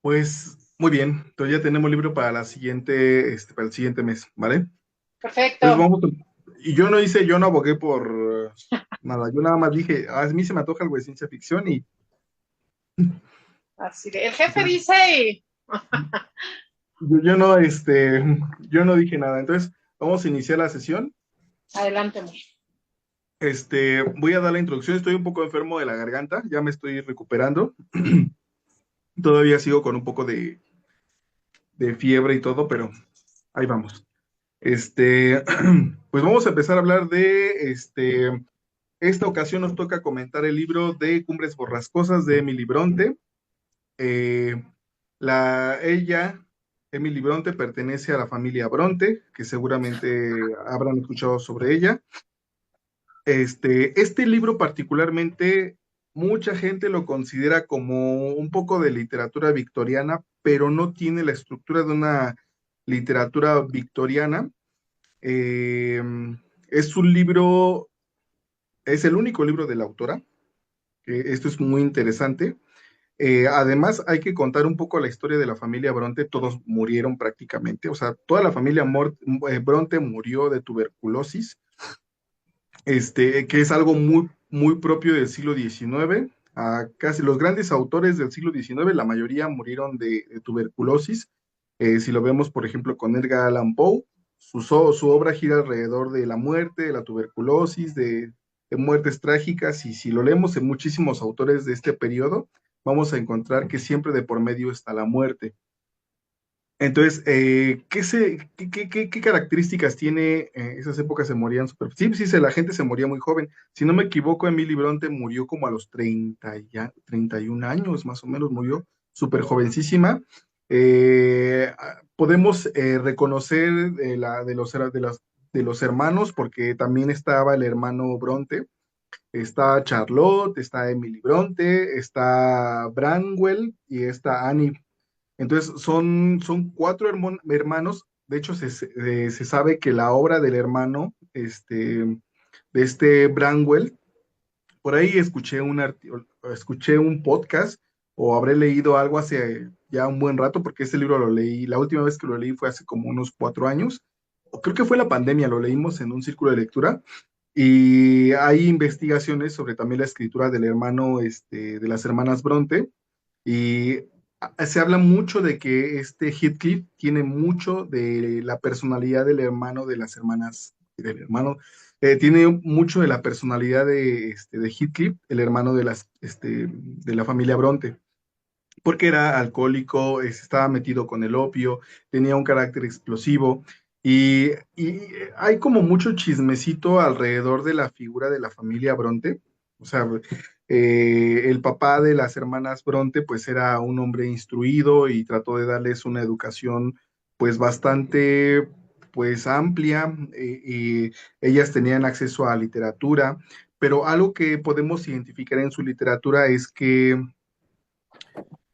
Pues muy bien, entonces ya tenemos libro para para el siguiente mes, ¿vale? Entonces Perfecto. vamos, y yo no abogué por nada, yo nada más dije, a mí se me antoja algo de ciencia ficción y Así de, el jefe entonces dice y yo no, yo no dije nada. Entonces vamos a iniciar la sesión. adelante. Voy a dar la introducción, estoy un poco enfermo de la garganta, ya me estoy recuperando, todavía sigo con un poco de fiebre y todo, pero ahí vamos. Este, pues vamos a empezar a hablar esta ocasión nos toca comentar el libro de Cumbres Borrascosas de Emily Bronte. Eh, ella, Emily Bronte, pertenece a la familia Bronte, que seguramente habrán escuchado sobre ella. Este libro particularmente, mucha gente lo considera como un poco de literatura victoriana, pero no tiene la estructura de una literatura victoriana. Eh, es un libro, es el único libro de la autora. Esto es muy interesante. Además, hay que contar un poco la historia de la familia Bronte. Todos murieron prácticamente, o sea, toda la familia Bronte murió de tuberculosis, que es algo muy, muy propio del siglo XIX. Casi los grandes autores del siglo XIX, la mayoría murieron de tuberculosis. Si lo vemos, por ejemplo, con Edgar Allan Poe, su obra gira alrededor de la muerte, de la tuberculosis, de muertes trágicas, y si lo leemos en muchísimos autores de este periodo, vamos a encontrar que siempre de por medio está la muerte. Entonces, ¿qué características tiene esas épocas? Se morían súper. Sí, sí, la gente se moría muy joven. Si no me equivoco, Emily Bronte murió como a los 31 años, más o menos, murió súper jovencísima. Podemos reconocer de los hermanos, porque también estaba el hermano Bronte. Está Charlotte, está Emily Bronte, está Branwell y está Annie. Entonces, son cuatro hermanos. De hecho, se sabe que la obra del hermano, de este Branwell, por ahí escuché un podcast o habré leído algo hace ya un buen rato, porque este libro lo leí, la última vez que lo leí fue hace como unos 4 años, o creo que fue la pandemia, lo leímos en un círculo de lectura, y hay investigaciones sobre también la escritura del hermano, de las hermanas Bronte, y se habla mucho de que este Heathcliff tiene mucho de la personalidad del hermano de las hermanas, del hermano, tiene mucho de la personalidad de Heathcliff, el hermano de la familia Bronte, porque era alcohólico, estaba metido con el opio, tenía un carácter explosivo, y hay como mucho chismecito alrededor de la figura de la familia Bronte. O sea, el papá de las hermanas Bronte pues era un hombre instruido y trató de darles una educación pues bastante pues amplia, y ellas tenían acceso a literatura, pero algo que podemos identificar en su literatura es que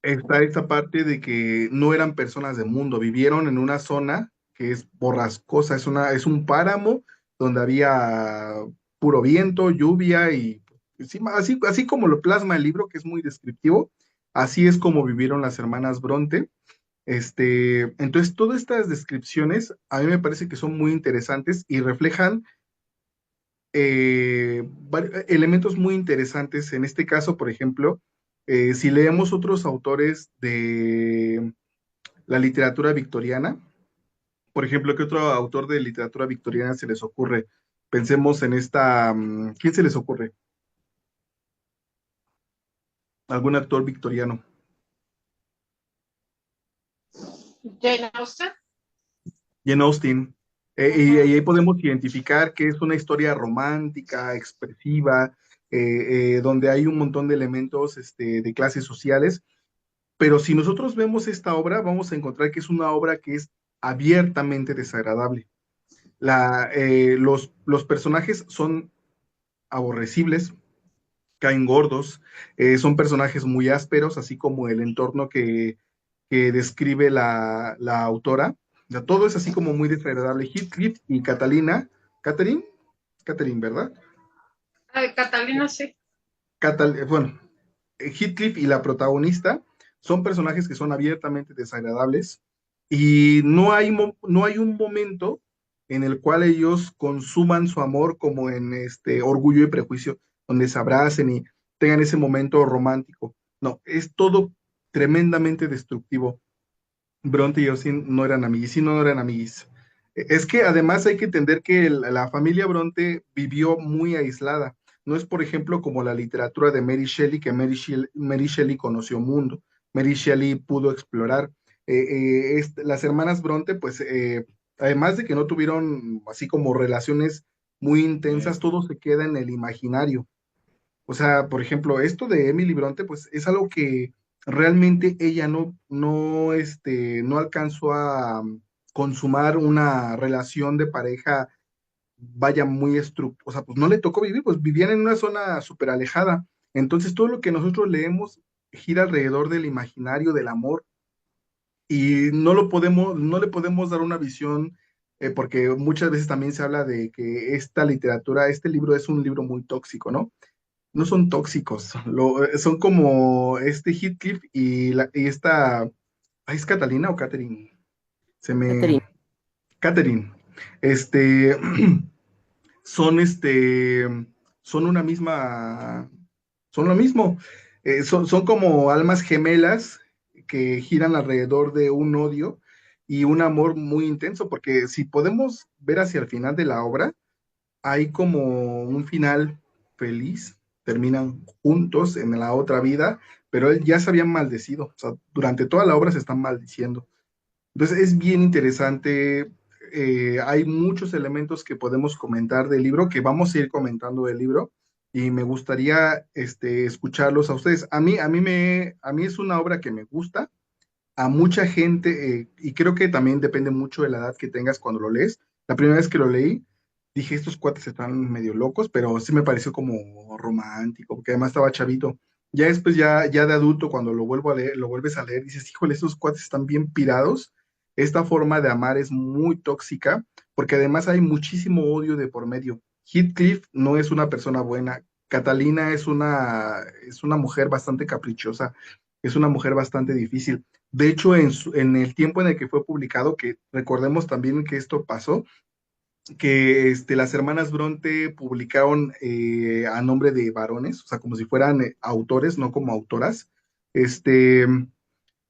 está esta parte de que no eran personas del mundo, vivieron en una zona que es borrascosa, es un páramo donde había puro viento, lluvia y encima, así como lo plasma el libro, que es muy descriptivo, así es como vivieron las hermanas Bronte. Entonces, todas estas descripciones a mí me parece que son muy interesantes y reflejan elementos muy interesantes. En este caso, por ejemplo, si leemos otros autores de la literatura victoriana, por ejemplo, ¿qué otro autor de literatura victoriana se les ocurre? Pensemos en ¿quién se les ocurre? ¿Algún actor victoriano? Jane Austen. Jane Austen. Y Ujú. ahí podemos identificar que es una historia romántica, expresiva, donde hay un montón de elementos de clases sociales. Pero si nosotros vemos esta obra, vamos a encontrar que es una obra que es abiertamente desagradable. Los personajes son aborrecibles, caen gordos, son personajes muy ásperos, así como el entorno que describe la autora. O sea, todo es así como muy desagradable. Heathcliff y Catherine, Catherine, ¿verdad? Ay, Catalina, sí. Bueno, Heathcliff y la protagonista son personajes que son abiertamente desagradables y no hay un momento en el cual ellos consuman su amor como en este Orgullo y Prejuicio, donde se abracen y tengan ese momento romántico. No, es todo tremendamente destructivo. Bronte y Austin no eran amiguis, sí, no eran amiguis. Es que además hay que entender que la familia Bronte vivió muy aislada. No es, por ejemplo, como la literatura de Mary Shelley, que Mary Shelley conoció mundo. Mary Shelley pudo explorar. Las hermanas Bronte, pues, además de que no tuvieron así como relaciones muy intensas, todo se queda en el imaginario. O sea, por ejemplo, esto de Emily Bronte, pues es algo que realmente ella no alcanzó a consumar una relación de pareja, vaya muy o sea, pues no le tocó vivir, pues vivían en una zona súper alejada. Entonces, todo lo que nosotros leemos gira alrededor del imaginario del amor y no le podemos dar una visión, porque muchas veces también se habla de que esta literatura, este libro es un libro muy tóxico, ¿no? No son tóxicos, son como este Heathcliff y esta, ¿ay, es Catalina o Catherine? Se me, Catherine. Catherine, este, son son una misma, son lo mismo. Son como almas gemelas que giran alrededor de un odio y un amor muy intenso, porque si podemos ver hacia el final de la obra, hay como un final feliz, terminan juntos en la otra vida, pero él ya se habían maldecido, o sea, durante toda la obra se están maldiciendo. Entonces es bien interesante, hay muchos elementos que podemos comentar del libro, que vamos a ir comentando del libro, y me gustaría escucharlos a ustedes. A mí es una obra que me gusta, a mucha gente, y creo que también depende mucho de la edad que tengas cuando lo lees. La primera vez que lo leí, dije, estos cuates están medio locos, pero sí me pareció como romántico, porque además estaba chavito. Ya después, ya de adulto, cuando lo vuelvo a leer, lo vuelves a leer, dices, híjole, estos cuates están bien pirados. Esta forma de amar es muy tóxica, porque además hay muchísimo odio de por medio. Heathcliff no es una persona buena. Catalina es una mujer bastante caprichosa, es una mujer bastante difícil. De hecho, en el tiempo en el que fue publicado, que recordemos también que esto pasó, que las hermanas Bronte publicaron a nombre de varones, o sea, como si fueran autores, no como autoras. Este,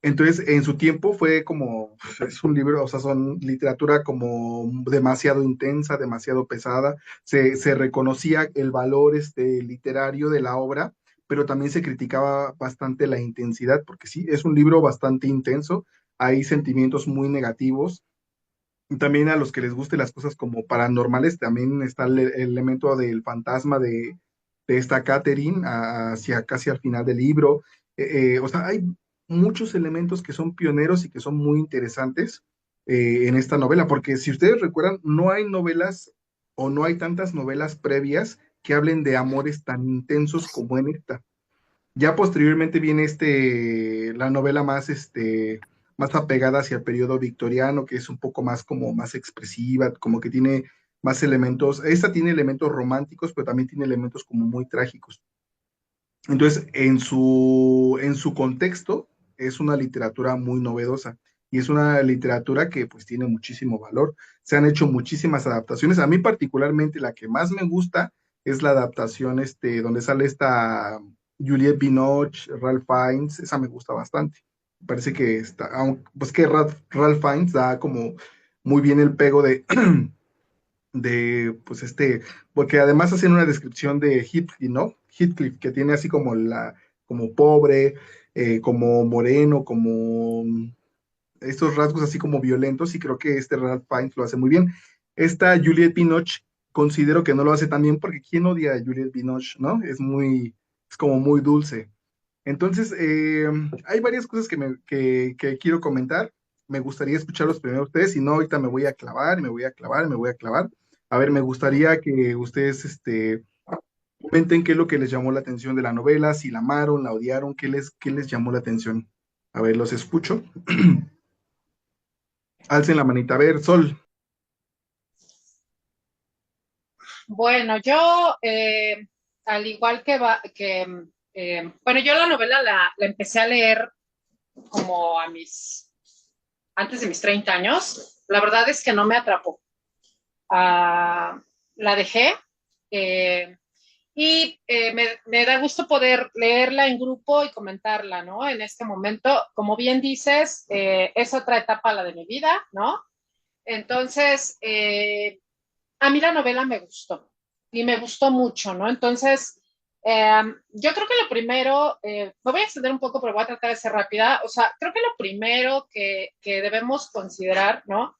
entonces, en su tiempo fue como, es un libro, o sea, son literatura como demasiado intensa, demasiado pesada, se reconocía el valor literario de la obra, pero también se criticaba bastante la intensidad, porque sí, es un libro bastante intenso, hay sentimientos muy negativos, y también a los que les gusten las cosas como paranormales, también está el elemento del fantasma de esta Catherine hacia casi al final del libro. O sea, hay muchos elementos que son pioneros y que son muy interesantes en esta novela, porque si ustedes recuerdan, no hay novelas o no hay tantas novelas previas que hablen de amores tan intensos como en esta. Ya posteriormente viene la novela más, más apegada hacia el periodo victoriano, que es un poco más como más expresiva, como que tiene más elementos. Esta tiene elementos románticos, pero también tiene elementos como muy trágicos. Entonces, en su contexto, es una literatura muy novedosa y es una literatura que pues tiene muchísimo valor. Se han hecho muchísimas adaptaciones. A mí particularmente la que más me gusta es la adaptación donde sale esta Juliette Binoche, Ralph Fiennes, esa me gusta bastante. Parece que está, pues que Ralph Fiennes da como muy bien el pego pues porque además hacen una descripción de Heathcliff, ¿no? Heathcliff, que tiene así como como pobre, como moreno, como estos rasgos así como violentos, y creo que Ralph Fiennes lo hace muy bien. Esta Juliette Binoche considero que no lo hace tan bien, porque ¿quién odia a Juliette Binoche, no? Es como muy dulce. Entonces, hay varias cosas que quiero comentar. Me gustaría escucharlos primero ustedes, si no, ahorita me voy a clavar, me voy a clavar, me voy a clavar. A ver, me gustaría que ustedes comenten qué es lo que les llamó la atención de la novela, si la amaron, la odiaron, qué les llamó la atención. A ver, los escucho. Alcen la manita. A ver, Sol. Bueno, yo, al igual que, bueno, yo la novela la empecé a leer como antes de mis 30 años, la verdad es que no me atrapó. Uh, la dejé eh, me da gusto poder leerla en grupo y comentarla, ¿no? En este momento, como bien dices, es otra etapa la de mi vida, ¿no? Entonces, a mí la novela me gustó y me gustó mucho, ¿no? Entonces, yo creo que lo primero, me voy a extender un poco, pero voy a tratar de ser rápida. O sea, creo que lo primero que debemos considerar, ¿no?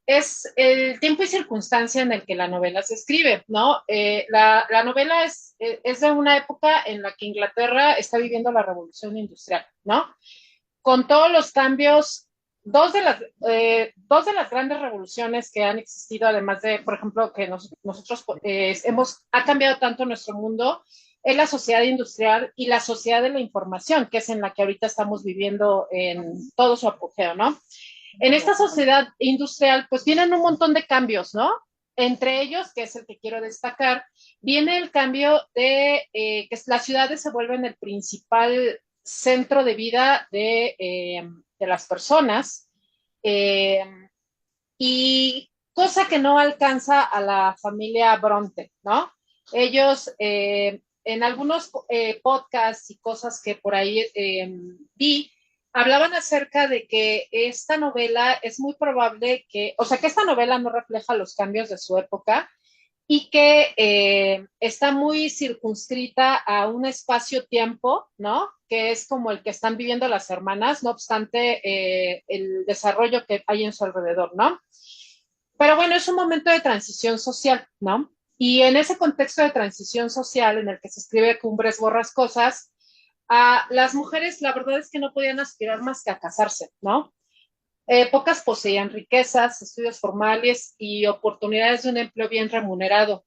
Es el tiempo y circunstancia en el que la novela se escribe, ¿no? La novela es de una época en la que Inglaterra está viviendo la revolución industrial, ¿no? Con todos los cambios, dos de las grandes revoluciones que han existido, además de, por ejemplo, que nosotros ha cambiado tanto nuestro mundo, es la sociedad industrial y la sociedad de la información, que es en la que ahorita estamos viviendo en todo su apogeo, ¿no? En esta sociedad industrial, pues vienen un montón de cambios, ¿no? Entre ellos, que es el que quiero destacar, viene el cambio que las ciudades se vuelven el principal centro de vida de las personas eh, y cosa que no alcanza a la familia Bronte, ¿no? Ellos en algunos podcasts y cosas que por ahí vi, hablaban acerca de que esta novela es muy probable que, o sea, que esta novela no refleja los cambios de su época y que está muy circunscrita a un espacio-tiempo, ¿no? Que es como el que están viviendo las hermanas, no obstante el desarrollo que hay en su alrededor, ¿no? Pero bueno, es un momento de transición social, ¿no? Y en ese contexto de transición social en el que se escribe Cumbres Borrascosas, a las mujeres la verdad es que no podían aspirar más que a casarse, ¿no? Pocas poseían riquezas, estudios formales y oportunidades de un empleo bien remunerado.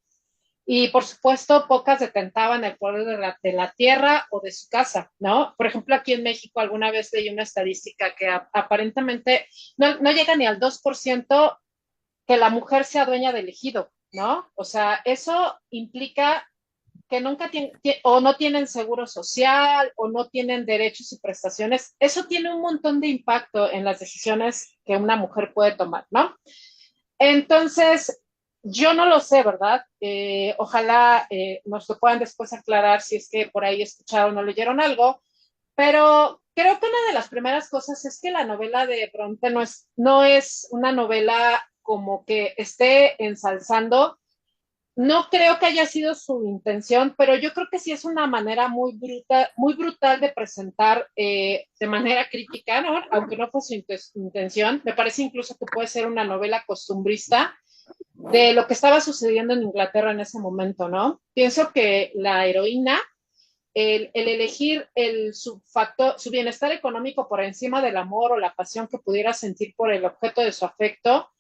Y por supuesto, pocas detentaban el poder de la tierra o de su casa, ¿no? Por ejemplo, aquí en México alguna vez leí una estadística que aparentemente no llega ni al 2% que la mujer sea dueña del ejido, ¿no? O sea, eso implica que nunca tienen, o no tienen seguro social, o no tienen derechos y prestaciones. Eso tiene un montón de impacto en las decisiones que una mujer puede tomar, ¿no? Entonces, yo no lo sé, ¿verdad? Ojalá nos lo puedan después aclarar si es que por ahí escucharon o leyeron algo, pero creo que una de las primeras cosas es que la novela de Bronte no es una novela como que esté ensalzando. No creo que haya sido su intención, pero yo creo que sí es una manera muy brutal de presentar de manera crítica, ¿no? Aunque no fue su intención. Me parece incluso que puede ser una novela costumbrista de lo que estaba sucediendo en Inglaterra en ese momento, ¿no? Pienso que la heroína, el elegir su bienestar económico por encima del amor o la pasión que pudiera sentir por el objeto de su afecto,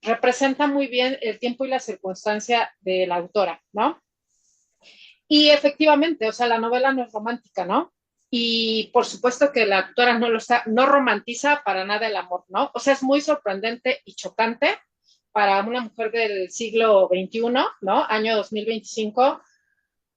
representa muy bien el tiempo y la circunstancia de la autora, ¿no? Y efectivamente, o sea, la novela no es romántica, ¿no? Y por supuesto que la autora no romantiza para nada el amor, ¿no? O sea, es muy sorprendente y chocante para una mujer del siglo XXI, ¿no? Año 2025.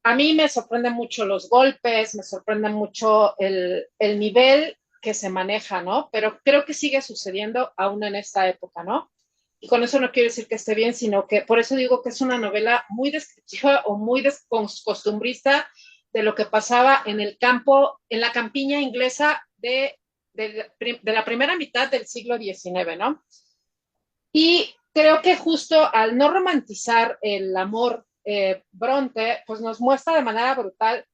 A mí me sorprenden mucho los golpes, me sorprende mucho el nivel que se maneja, ¿no? Pero creo que sigue sucediendo aún en esta época, ¿no? Y con eso no quiero decir que esté bien, sino que por eso digo que es una novela muy descriptiva o muy costumbrista de lo que pasaba en el campo, en la campiña inglesa de la primera mitad del siglo XIX, ¿no? Y creo que justo al no romantizar el amor, Bronte, pues nos muestra de manera brutal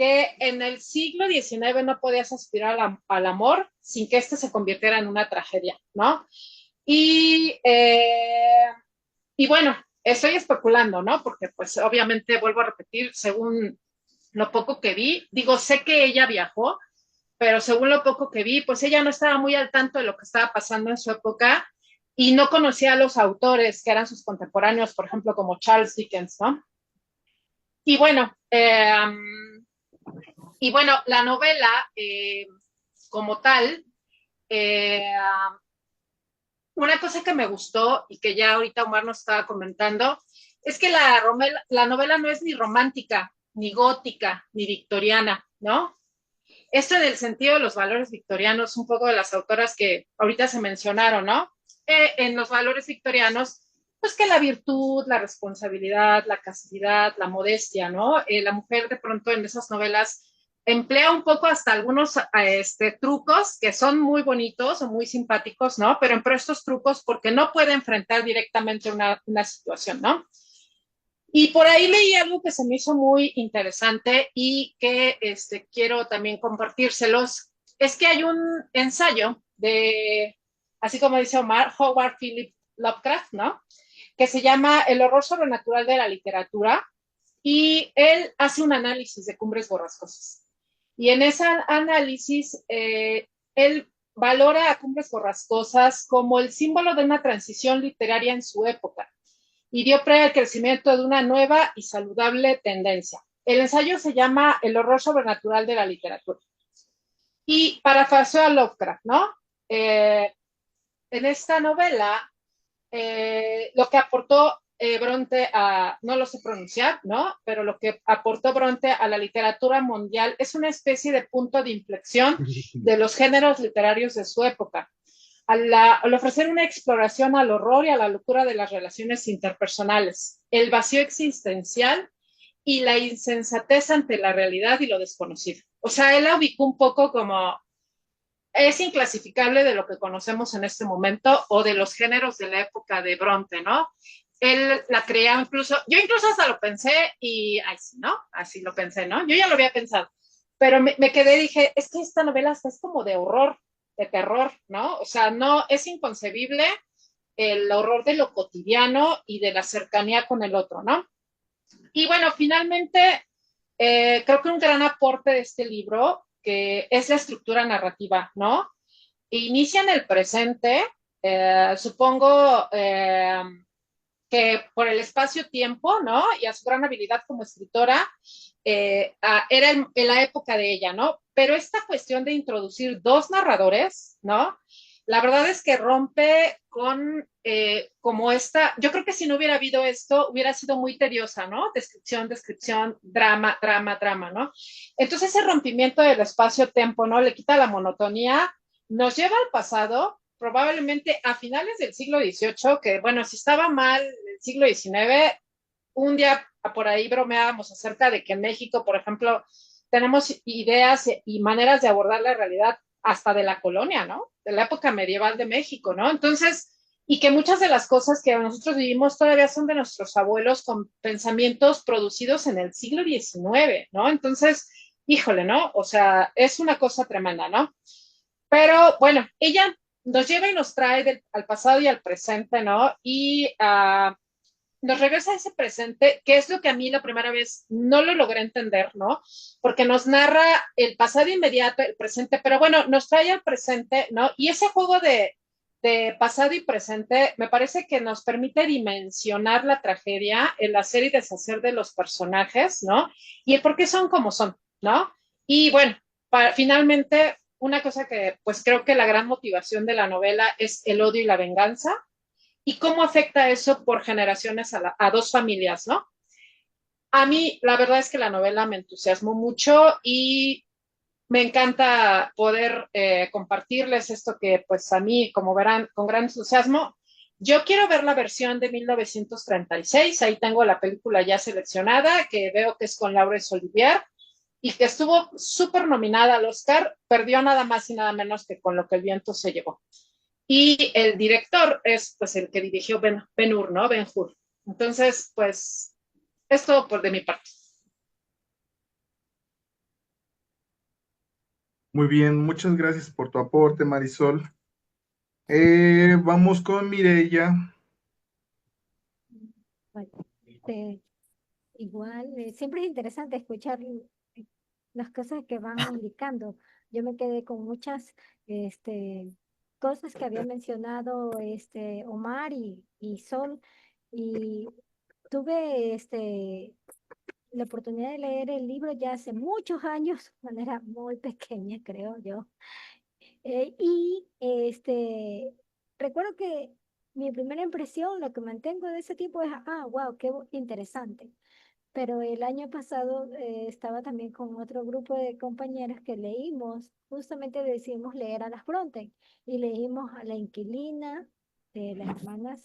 que en el siglo XIX no podías aspirar al amor sin que este se convirtiera en una tragedia, ¿no? Y, eh, y bueno, estoy especulando, ¿no? Porque pues obviamente vuelvo a repetir, según lo poco que vi, digo, sé que ella viajó, pero según lo poco que vi, pues ella no estaba muy al tanto de lo que estaba pasando en su época y no conocía a los autores que eran sus contemporáneos, por ejemplo, como Charles Dickens, ¿no? Y bueno, la novela como tal, eh, una cosa que me gustó y que ya ahorita Omar nos estaba comentando, es que la novela no es ni romántica, ni gótica, ni victoriana, ¿no? Esto en el sentido de los valores victorianos, un poco de las autoras que ahorita se mencionaron, ¿no? En los valores victorianos, pues que la virtud, la responsabilidad, la castidad, la modestia, ¿no? La mujer de pronto en esas novelas emplea un poco hasta algunos trucos que son muy bonitos o muy simpáticos, ¿no? Pero emplea estos trucos porque no puede enfrentar directamente una situación, ¿no? Y por ahí leí algo que se me hizo muy interesante y que quiero también compartírselos. Es que hay un ensayo de, así como dice Omar, Howard Philip Lovecraft, ¿no? Que se llama El horror sobrenatural de la literatura y él hace un análisis de Cumbres Borrascosas. Y en ese análisis, él valora a Cumbres Borrascosas como el símbolo de una transición literaria en su época y dio pre al crecimiento de una nueva y saludable tendencia. El ensayo se llama El horror sobrenatural de la literatura. Y parafraseó a Lovecraft, ¿no? Eh, en esta novela, lo que aportó Bronte a, no lo sé pronunciar, ¿no? Pero lo que aportó Bronte a la literatura mundial es una especie de punto de inflexión de los géneros literarios de su época. Al ofrecer una exploración al horror y a la locura de las relaciones interpersonales, el vacío existencial y la insensatez ante la realidad y lo desconocido. O sea, él la ubicó un poco como es inclasificable de lo que conocemos en este momento o de los géneros de la época de Bronte, ¿no? Él la creía incluso, yo incluso hasta lo pensé y, ay, sí, ¿no? Así lo pensé, ¿no? Yo ya lo había pensado, pero me quedé, dije, es que esta novela hasta es como de horror, de terror, ¿no? O sea, no, es inconcebible el horror de lo cotidiano y de la cercanía con el otro, ¿no? Y bueno, finalmente, creo que un gran aporte de este libro, que es la estructura narrativa, ¿no? Inicia en el presente, supongo que por el espacio-tiempo, ¿no? Y a su gran habilidad como escritora, era en la época de ella, ¿no? Pero esta cuestión de introducir dos narradores, ¿no? La verdad es que rompe con como esta, yo creo que si no hubiera habido esto, hubiera sido muy tediosa, ¿no? Descripción, descripción, drama, drama, drama, ¿no? Entonces ese rompimiento del espacio-tiempo, ¿no? Le quita la monotonía, nos lleva al pasado, probablemente a finales del siglo XVIII, que bueno, si estaba mal el siglo XIX, un día por ahí bromeábamos acerca de que en México, por ejemplo, tenemos ideas y maneras de abordar la realidad hasta de la colonia, ¿no? De la época medieval de México, ¿no? Entonces, y que muchas de las cosas que nosotros vivimos todavía son de nuestros abuelos con pensamientos producidos en el siglo XIX, ¿no? Entonces, híjole, ¿no? O sea, es una cosa tremenda, ¿no? Pero bueno, ella nos lleva y nos trae al pasado y al presente, ¿no? Y nos regresa a ese presente, que es lo que a mí la primera vez no lo logré entender, ¿no? Porque nos narra el pasado inmediato, el presente, pero bueno, nos trae al presente, ¿no? Y ese juego de pasado y presente me parece que nos permite dimensionar la tragedia, el hacer y deshacer de los personajes, ¿no? Y el por qué son como son, ¿no? Y bueno, finalmente, una cosa que pues creo que la gran motivación de la novela es el odio y la venganza, y cómo afecta eso por generaciones a dos familias, ¿no? A mí, la verdad es que la novela me entusiasmó mucho y me encanta poder compartirles esto que, pues, a mí, como verán, con gran entusiasmo. Yo quiero ver la versión de 1936, ahí tengo la película ya seleccionada, que veo que es con Laurence Olivier, y que estuvo súper nominada al Oscar, perdió nada más y nada menos que con Lo que el viento se llevó. Y el director es pues el que dirigió Ben-Hur, ¿no? Ben-Hur. Entonces, pues, es todo por de mi parte. Muy bien, muchas gracias por tu aporte, Marisol. Vamos con Mireya. Bueno, igual, siempre es interesante escuchar las cosas que van indicando. Yo me quedé con muchas este, cosas que había mencionado Omar y Sol, y tuve la oportunidad de leer el libro ya hace muchos años, de manera muy pequeña, creo yo. Y recuerdo que mi primera impresión, lo que mantengo de ese tipo es, wow, qué interesante. pero el año pasado estaba también con otro grupo de compañeras que leímos, justamente decidimos leer a las Bronte y leímos a La Inquilina de las hermanas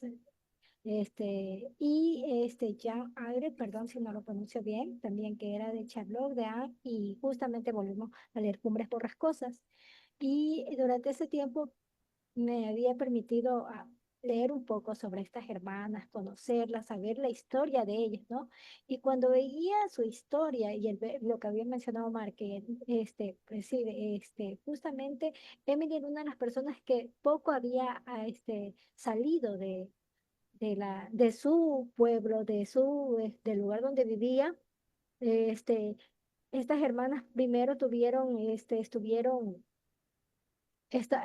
Jean Eyre, perdón si no lo pronuncio bien, también que era de Charlotte de Anne, y justamente volvimos a leer Cumbres Borrascosas. Y durante ese tiempo me había permitido leer un poco sobre estas hermanas, conocerlas, saber la historia de ellas, ¿no? Y cuando veía su historia y lo que había mencionado Mark, que pues sí, justamente Emily era una de las personas que poco había salido de su pueblo, del lugar donde vivía. Este, Estas hermanas primero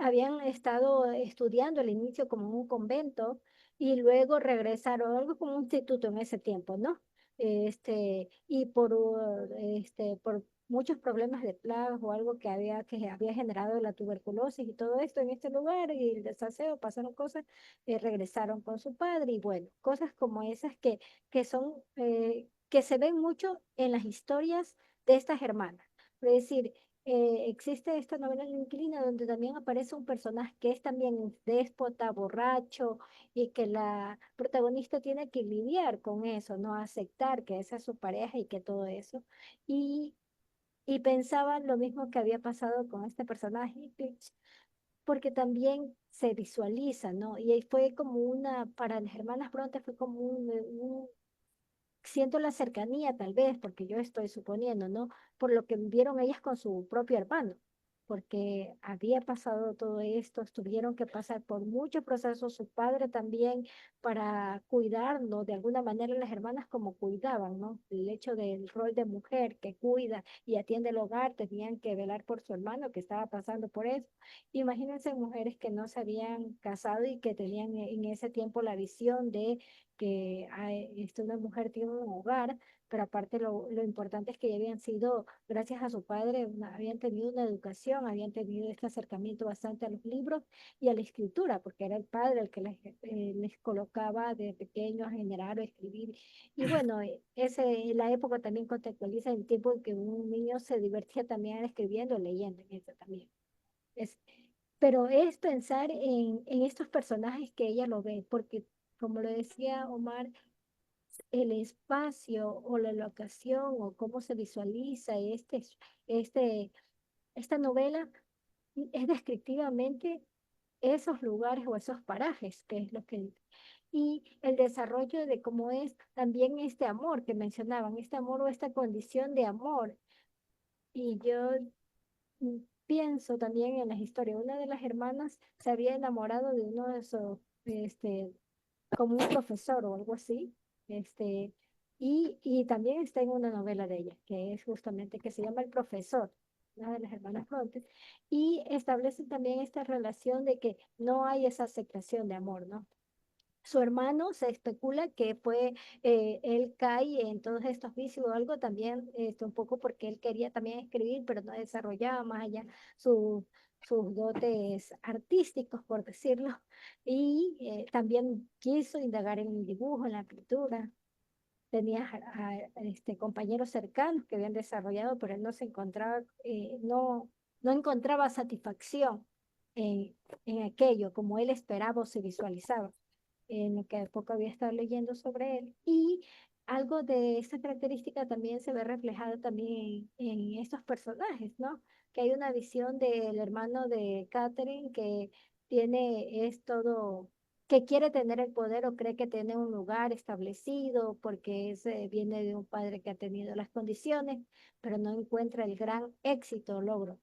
habían estado estudiando al inicio como en un convento y luego regresaron, algo como un instituto en ese tiempo, ¿no? Por muchos problemas de plagas o algo que había generado la tuberculosis y todo esto en este lugar y el desaseo, pasaron cosas, regresaron con su padre y bueno, cosas como esas que se ven mucho en las historias de estas hermanas. Es decir, existe esta novela La Inquilina donde también aparece un personaje que es también déspota, borracho, y que la protagonista tiene que lidiar con eso, no aceptar que esa es su pareja y que todo eso. Y, y pensaba lo mismo que había pasado con este personaje, porque también se visualiza, ¿no? Y ahí fue como para las hermanas Bronte fue como siento la cercanía tal vez, porque yo estoy suponiendo, ¿no? Por lo que vivieron ellas con su propio hermano, porque había pasado todo esto, tuvieron que pasar por muchos procesos, su padre también, para cuidarnos, de alguna manera las hermanas como cuidaban, ¿no? El hecho del rol de mujer que cuida y atiende el hogar, tenían que velar por su hermano que estaba pasando por eso. Imagínense mujeres que no se habían casado y que tenían en ese tiempo la visión de que una mujer tiene un hogar, pero aparte lo importante es que ya habían sido, gracias a su padre, habían tenido una educación, habían tenido este acercamiento bastante a los libros y a la escritura, porque era el padre el que les colocaba de pequeños a generar o escribir. Y bueno, la época también contextualiza el tiempo en que un niño se divertía también escribiendo, leyendo, en eso también. Es, pero es pensar en estos personajes que ella lo ve, porque como lo decía Omar, el espacio o la locación o cómo se visualiza este, esta novela es descriptivamente esos lugares o esos parajes, que es lo que... Y el desarrollo de cómo es también este amor que mencionaban, este amor o esta condición de amor. Y yo pienso también en las historias. Una de las hermanas se había enamorado de uno de esos, como un profesor o algo así. Este, y también está en una novela de ella, que es justamente que se llama El Profesor, una de las hermanas Bronte, y establece también esta relación de que no hay esa aceptación de amor, ¿no? Su hermano se especula que él cae en todos estos vicios o algo también, un poco porque él quería también escribir, pero no desarrollaba más allá su- sus dotes artísticos, por decirlo, y también quiso indagar en el dibujo, en la pintura. Tenía compañeros cercanos que habían desarrollado, pero él no se encontraba, no encontraba satisfacción en, en aquello como él esperaba o se visualizaba en lo que poco había estado leyendo sobre él. Y algo de esta característica también se ve reflejado también en estos personajes, ¿no? Que hay una visión del hermano de Catherine que es todo, que quiere tener el poder o cree que tiene un lugar establecido porque viene de un padre que ha tenido las condiciones, pero no encuentra el gran éxito o logro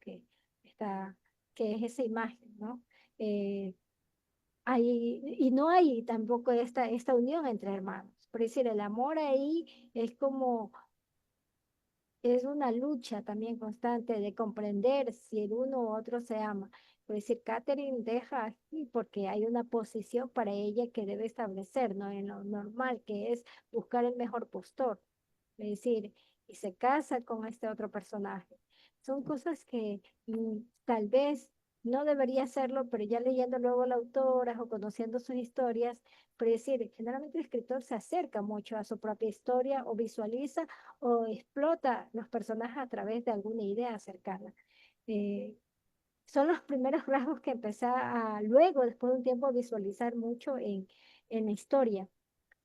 está, que es esa imagen, ¿no? Eh, y no hay tampoco esta unión entre hermanos. Por decir, el amor ahí es como, es una lucha también constante de comprender si el uno u otro se ama. Por decir, Catherine deja aquí porque hay una posición para ella que debe establecer, ¿no? En lo normal, que es buscar el mejor postor. Es decir, y se casa con este otro personaje. Son cosas que tal vez no debería hacerlo, pero ya leyendo luego a la autora o conociendo sus historias, pero es decir, generalmente el escritor se acerca mucho a su propia historia o visualiza o explota los personajes a través de alguna idea cercana. Eh, Son los primeros rasgos que empecé a luego, después de un tiempo, a visualizar mucho en la historia.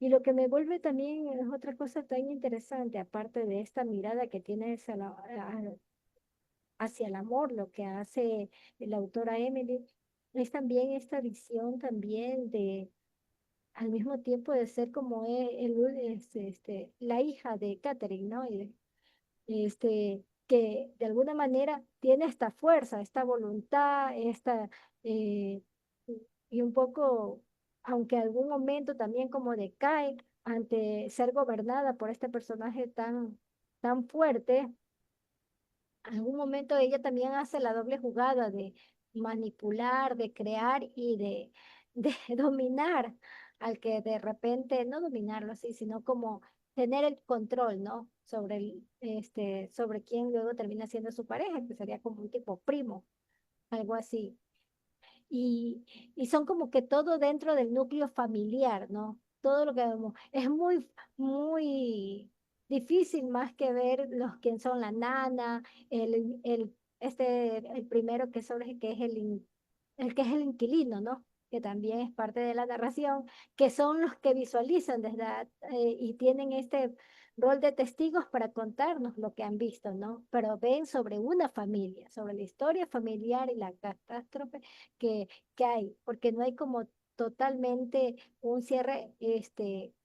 Y lo que me vuelve también es otra cosa tan interesante, aparte de esta mirada que tiene hacia el amor, lo que hace la autora Emily, es también esta visión también de, al mismo tiempo de ser como la hija de Catherine, ¿no? Que de alguna manera tiene esta fuerza, esta voluntad, eh, y un poco, aunque algún momento también como decae ante ser gobernada por este personaje tan fuerte, algún momento ella también hace la doble jugada de manipular, de crear y de dominar al que de repente, no dominarlo así, sino como tener el control, ¿no? Sobre quién luego termina siendo su pareja, que sería como un tipo primo, algo así. Y, y son como que todo dentro del núcleo familiar, ¿no? Todo lo que vemos. Es muy difícil más que ver los que son la nana, el primero que sobre que es el que es el inquilino, ¿no? Que también es parte de la narración, que son los que visualizan y tienen este rol de testigos para contarnos lo que han visto, ¿no? Pero ven sobre una familia, sobre la historia familiar y la catástrofe que, que hay, porque no hay como totalmente un cierre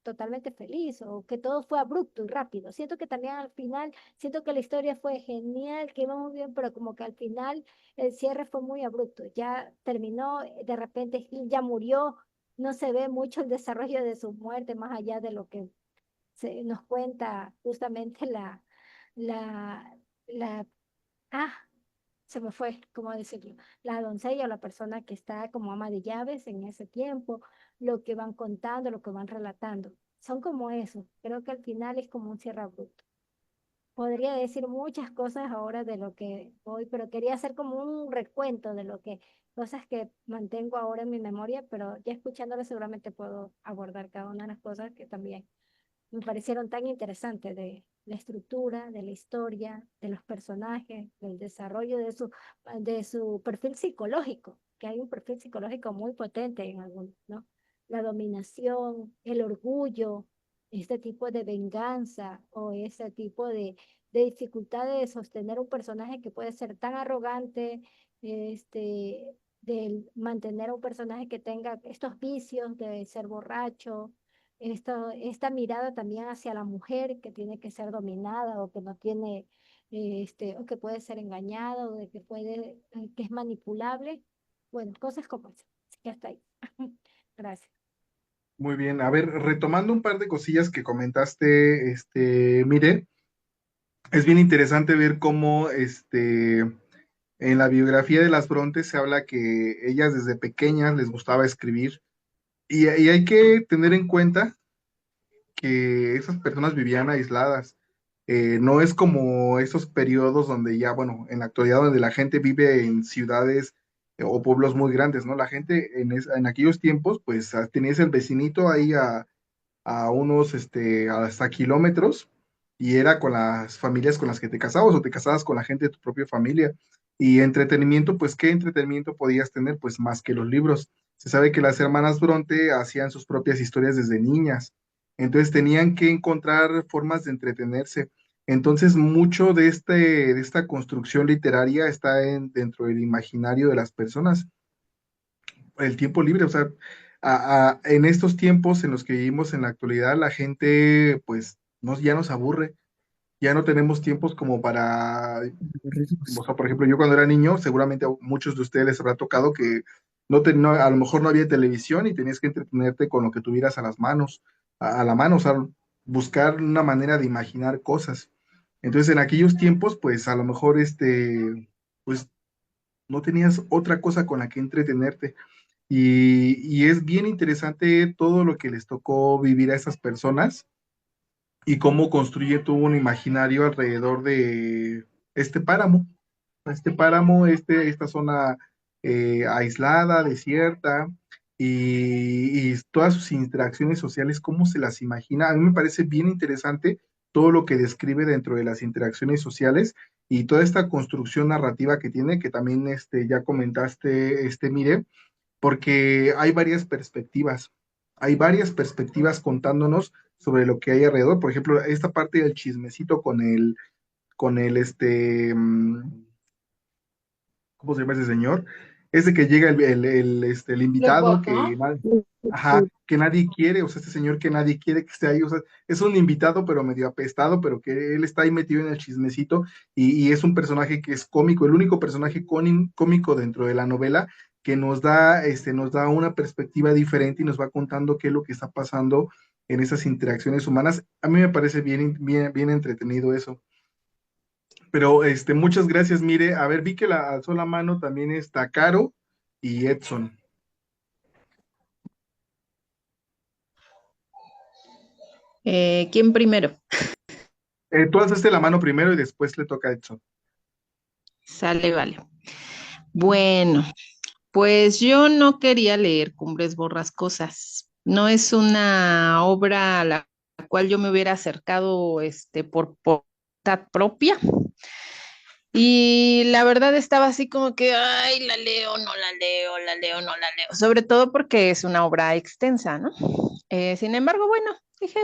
totalmente feliz o que todo fue abrupto y rápido. Siento que también al final, siento que la historia fue genial, que íbamos bien, pero como que al final el cierre fue muy abrupto. Ya terminó, de repente Gil ya murió, no se ve mucho el desarrollo de su muerte más allá de lo que nos cuenta justamente la, la, ah, se me fue, ¿cómo decirlo? La doncella o la persona que está como ama de llaves en ese tiempo, lo que van contando, lo que van relatando. Son como eso. Creo que al final es como un cierre abrupto. Podría decir muchas cosas ahora de lo que voy, pero quería hacer como un recuento de cosas que mantengo ahora en mi memoria, pero ya escuchándolo seguramente puedo abordar cada una de las cosas que también me parecieron tan interesantes de la estructura, de la historia, de los personajes, del desarrollo de su perfil psicológico, que hay un perfil psicológico muy potente en algunos, ¿no? La dominación, el orgullo, este tipo de venganza o ese tipo de dificultad de sostener un personaje que puede ser tan arrogante, de mantener a un personaje que tenga estos vicios de ser borracho, esta mirada también hacia la mujer que tiene que ser dominada o que no tiene, o que puede ser engañada o de que es manipulable. Bueno, cosas como esas. Así que hasta ahí. Gracias. Muy bien, a ver, retomando un par de cosillas que comentaste, mire, es bien interesante ver cómo, en la biografía de las Brontes se habla que ellas desde pequeñas les gustaba escribir y hay que tener en cuenta que esas personas vivían aisladas. No es como esos periodos donde ya, bueno, en la actualidad donde la gente vive en ciudades o pueblos muy grandes, ¿no? La gente en aquellos tiempos, pues tenías el vecinito ahí a unos, hasta kilómetros, y era con las familias con las que te casabas o te casabas con la gente de tu propia familia. Y entretenimiento, pues, ¿qué entretenimiento podías tener? Pues más que los libros. Se sabe que las hermanas Bronte hacían sus propias historias desde niñas, entonces tenían que encontrar formas de entretenerse. Entonces, mucho de esta construcción literaria está dentro del imaginario de las personas, el tiempo libre, o sea, en estos tiempos en los que vivimos en la actualidad, la gente pues ya nos aburre, ya no tenemos tiempos como para, o sea, por ejemplo, yo cuando era niño, seguramente a muchos de ustedes les habrá tocado que a lo mejor no había televisión y tenías que entretenerte con lo que tuvieras a las manos, a la mano, o sea, buscar una manera de imaginar cosas. Entonces, en aquellos tiempos, pues a lo mejor pues no tenías otra cosa con la que entretenerte. Y es bien interesante todo lo que les tocó vivir a esas personas y cómo construye todo un imaginario alrededor de este páramo, esta zona aislada, desierta, y todas sus interacciones sociales, cómo se las imagina. A mí me parece bien interesante todo lo que describe dentro de las interacciones sociales y toda esta construcción narrativa que tiene, que también ya comentaste, Mire, porque hay varias perspectivas contándonos sobre lo que hay alrededor. Por ejemplo, esta parte del chismecito con el, ¿cómo se llama ese señor? Es de que llega el invitado Lockwood, que, ¿no? ajá, que nadie quiere, o sea, este señor que nadie quiere que esté ahí, o sea, es un invitado pero medio apestado, pero que él está ahí metido en el chismecito y es un personaje que es cómico, el único personaje cómico dentro de la novela que nos da una perspectiva diferente y nos va contando qué es lo que está pasando en esas interacciones humanas. A mí me parece bien entretenido eso. Pero muchas gracias, Mire. A ver, vi que la alzó la mano también está Caro y Edson. ¿Quién primero? Tú alzaste la mano primero y después le toca a Edson. Sale, vale. Bueno, pues yo no quería leer Cumbres Borrascosas. No es una obra a la cual yo me hubiera acercado por voluntad propia. Y la verdad estaba así como que, ay, la leo, no la leo, la leo, no la leo. Sobre todo porque es una obra extensa, ¿no? Sin embargo, bueno, dije,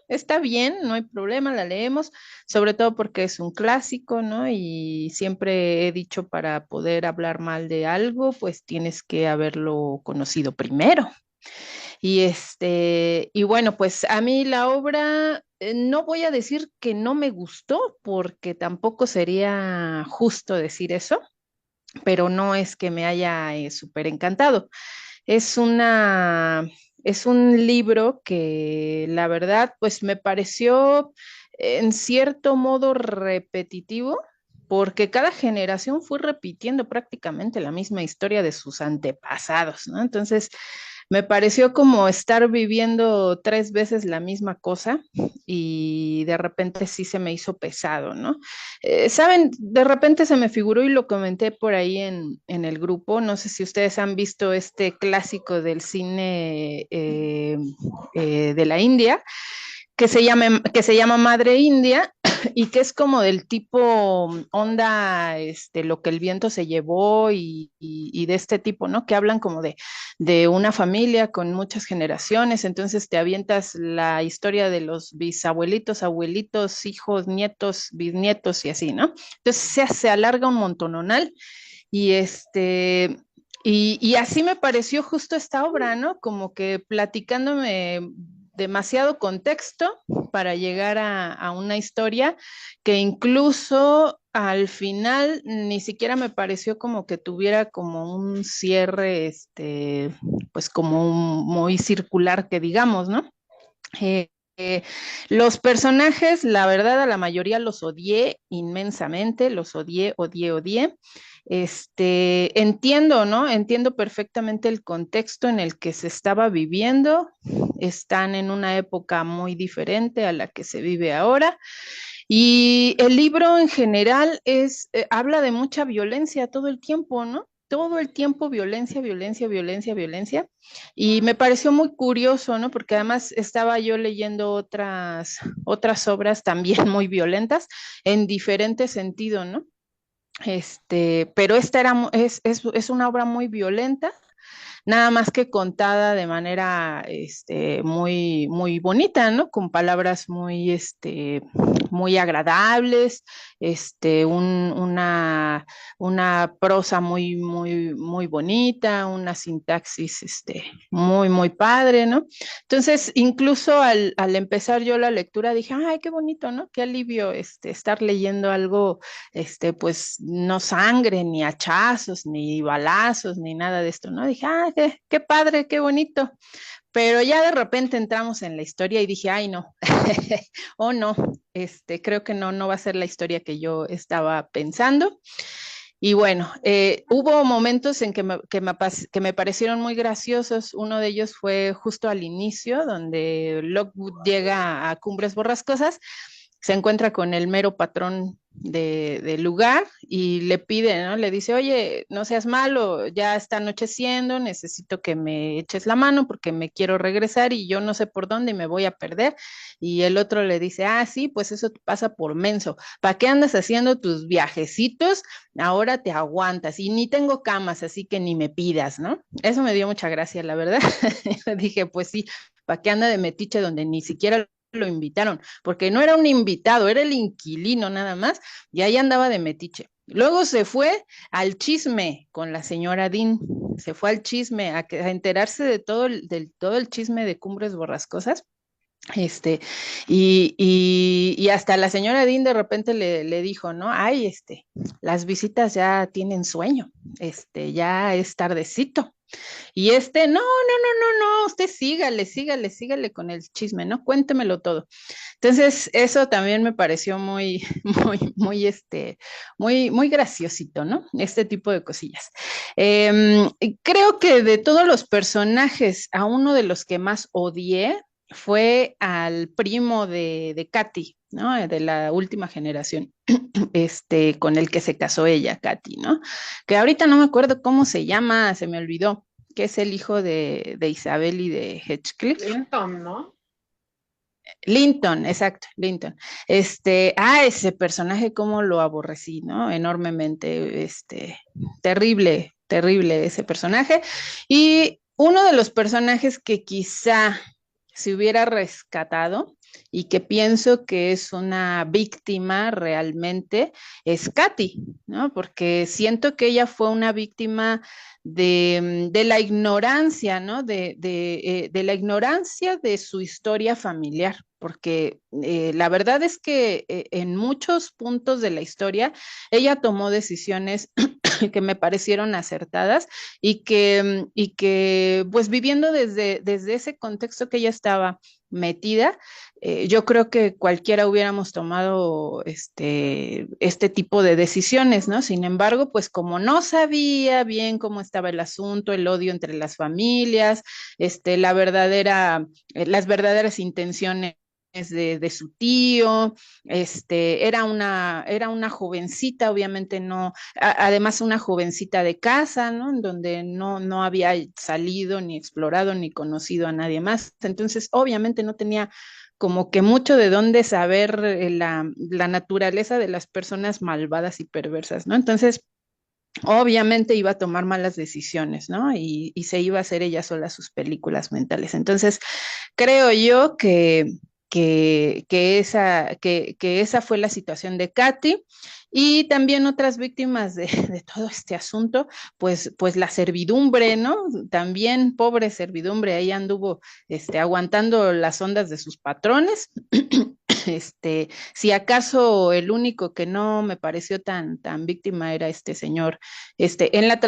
está bien, no hay problema, la leemos, sobre todo porque es un clásico, ¿no? Y siempre he dicho, para poder hablar mal de algo, pues tienes que haberlo conocido primero. Y bueno, pues a mí la obra, no voy a decir que no me gustó, porque tampoco sería justo decir eso, pero no es que me haya súper encantado. Es una, es un libro que la verdad, pues me pareció en cierto modo repetitivo, porque cada generación fue repitiendo prácticamente la misma historia de sus antepasados, ¿no? Entonces, me pareció como estar viviendo tres veces la misma cosa y de repente sí se me hizo pesado, ¿no? Saben, de repente se me figuró y lo comenté por ahí en el grupo, no sé si ustedes han visto este clásico del cine de la India, que se llama Madre India y que es como del tipo onda, lo que el viento se llevó y de este tipo, ¿no? Que hablan como de una familia con muchas generaciones, entonces te avientas la historia de los bisabuelitos, abuelitos, hijos, nietos, bisnietos y así, ¿no? Entonces se alarga un montononal y y así me pareció justo esta obra, ¿no? Como que platicándome demasiado contexto para llegar a una historia que incluso al final ni siquiera me pareció como que tuviera como un cierre, pues como muy circular que digamos, ¿no? Eh, eh, los personajes, la verdad, a la mayoría los odié inmensamente, los odié, odié, odié. Entiendo, ¿no? Entiendo perfectamente el contexto en el que se estaba viviendo. Están en una época muy diferente a la que se vive ahora. Y el libro en general habla de mucha violencia todo el tiempo, ¿no? Todo el tiempo violencia, violencia, violencia, violencia. Y me pareció muy curioso, ¿no? Porque además estaba yo leyendo otras obras también muy violentas en diferente sentido, ¿no? Pero esta es una obra muy violenta, nada más que contada de manera muy bonita, ¿no? Con palabras muy agradables, una prosa muy bonita, una sintaxis muy padre, ¿no? Entonces, incluso al empezar yo la lectura dije, ay, qué bonito, ¿no? Qué alivio estar leyendo algo, pues no sangre, ni hachazos, ni balazos, ni nada de esto, ¿no? Dije, ah, qué padre, qué bonito. Pero ya de repente entramos en la historia y dije, ay, no, oh, no, creo que no va a ser la historia que yo estaba pensando. Y bueno, hubo momentos en que me parecieron muy graciosos. Uno de ellos fue justo al inicio, donde Lockwood llega a Cumbres Borrascosas, se encuentra con el mero patrón del lugar y le pide, ¿no? Le dice, oye, no seas malo, ya está anocheciendo, necesito que me eches la mano porque me quiero regresar y yo no sé por dónde y me voy a perder. Y el otro le dice, ah, sí, pues eso te pasa por menso. ¿Para qué andas haciendo tus viajecitos? Ahora te aguantas y ni tengo camas, así que ni me pidas, ¿no? Eso me dio mucha gracia, la verdad. Dije, pues sí, ¿para qué anda de metiche donde ni siquiera lo invitaron? Porque no era un invitado, era el inquilino nada más, y ahí andaba de metiche. Luego se fue al chisme con la señora Dean, se fue al chisme a enterarse de todo el chisme de Cumbres Borrascosas. Este, y hasta la señora Dean de repente le dijo, ¿no? Ay, las visitas ya tienen sueño, ya es tardecito. Y no, no, no, no, no, usted sígale, sígale, sígale con el chisme, ¿no? Cuéntemelo todo. Entonces, eso también me pareció muy, muy graciosito, ¿no? Este tipo de cosillas. Creo que de todos los personajes, a uno de los que más odié fue al primo de Katy, ¿no? De la última generación, con el que se casó ella, Katy, ¿no? Que ahorita no me acuerdo cómo se llama, se me olvidó, que es el hijo de Isabel y de Heathcliff. Linton, ¿no? Linton, exacto, Linton. Ese personaje, cómo lo aborrecí, ¿no? Enormemente, terrible, terrible ese personaje. Y uno de los personajes que quizá se hubiera rescatado y que pienso que es una víctima realmente es Katy, ¿no? Porque siento que ella fue una víctima de la ignorancia, ¿no? De la ignorancia de su historia familiar, porque la verdad es que en muchos puntos de la historia ella tomó decisiones que me parecieron acertadas y que pues viviendo desde ese contexto que ella estaba metida, yo creo que cualquiera hubiéramos tomado este tipo de decisiones, ¿no? Sin embargo, pues como no sabía bien cómo estaba el asunto, el odio entre las familias, las verdaderas intenciones de su tío, era una jovencita, obviamente no, además una jovencita de casa, ¿no? En donde no había salido, ni explorado, ni conocido a nadie más. Entonces, obviamente no tenía como que mucho de dónde saber la naturaleza de las personas malvadas y perversas, ¿no? Entonces, obviamente iba a tomar malas decisiones, ¿no? Y se iba a hacer ella sola sus películas mentales. Entonces, creo yo que esa fue la situación de Katy. Y también otras víctimas de todo este asunto, pues la servidumbre, ¿no? También pobre servidumbre, ahí anduvo aguantando las ondas de sus patrones. Si acaso el único que no me pareció tan víctima era este señor. En la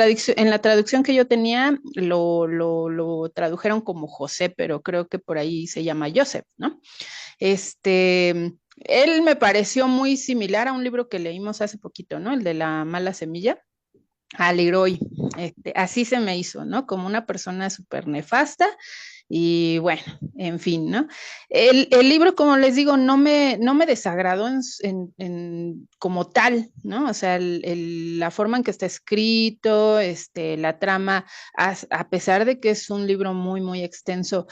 traducción que yo tenía lo tradujeron como José, pero creo que por ahí se llama Joseph, ¿no? Él me pareció muy similar a un libro que leímos hace poquito, ¿no? El de la mala semilla, a Leroy. Así se me hizo, ¿no? Como una persona súper nefasta. Y bueno, en fin, ¿no? El libro, como les digo, no me desagradó como tal, ¿no? O sea, la forma en que está escrito, la trama, a pesar de que es un libro muy, muy extenso,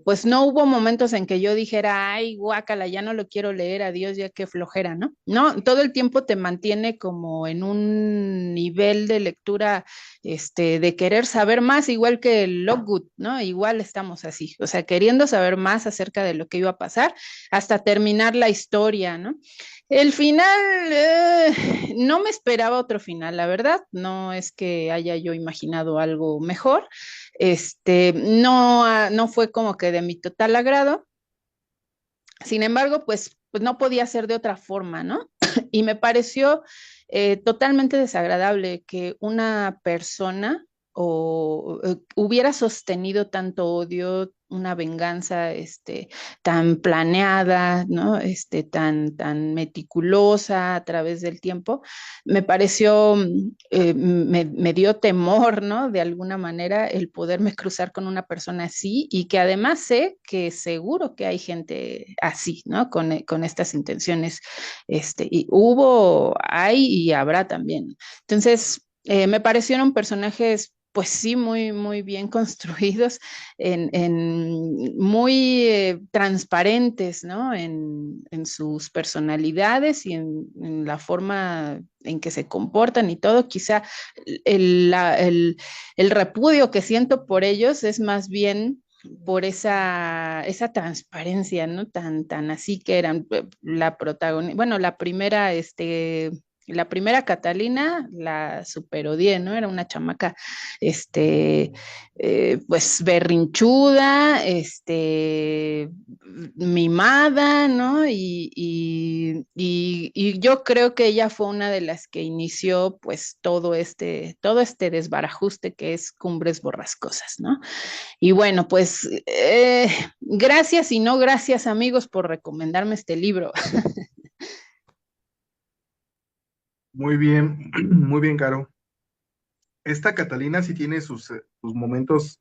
pues no hubo momentos en que yo dijera, ay, guácala, ya no lo quiero leer, adiós, ya qué flojera, ¿no? No, todo el tiempo te mantiene como en un nivel de lectura de querer saber más, igual que el Lockwood, ¿no? Igual estamos así, o sea, queriendo saber más acerca de lo que iba a pasar hasta terminar la historia, ¿no? El final, no me esperaba otro final, la verdad, no es que haya yo imaginado algo mejor, no fue como que de mi total agrado, sin embargo, pues no podía ser de otra forma, ¿no? Y me pareció totalmente desagradable que una persona hubiera sostenido tanto odio, una venganza tan planeada, ¿no? Tan meticulosa a través del tiempo, me pareció, me dio temor, ¿no? De alguna manera el poderme cruzar con una persona así y que además sé que seguro que hay gente así, ¿no? Con estas intenciones, y hubo, hay y habrá también. Entonces, me parecieron personajes, pues sí, muy, muy bien construidos, muy transparentes, ¿no? En sus personalidades y en la forma en que se comportan y todo. Quizá el, la- el, el repudio que siento por ellos es más bien por esa transparencia, ¿no? Tan así que eran la protagonista, bueno, la primera Catalina la super odié, ¿no? Era una chamaca, pues berrinchuda, mimada, ¿no? Y yo creo que ella fue una de las que inició pues todo este desbarajuste que es Cumbres Borrascosas, ¿no? Y bueno, pues gracias y no gracias amigos por recomendarme este libro. muy bien, Caro. Esta Catalina sí tiene sus momentos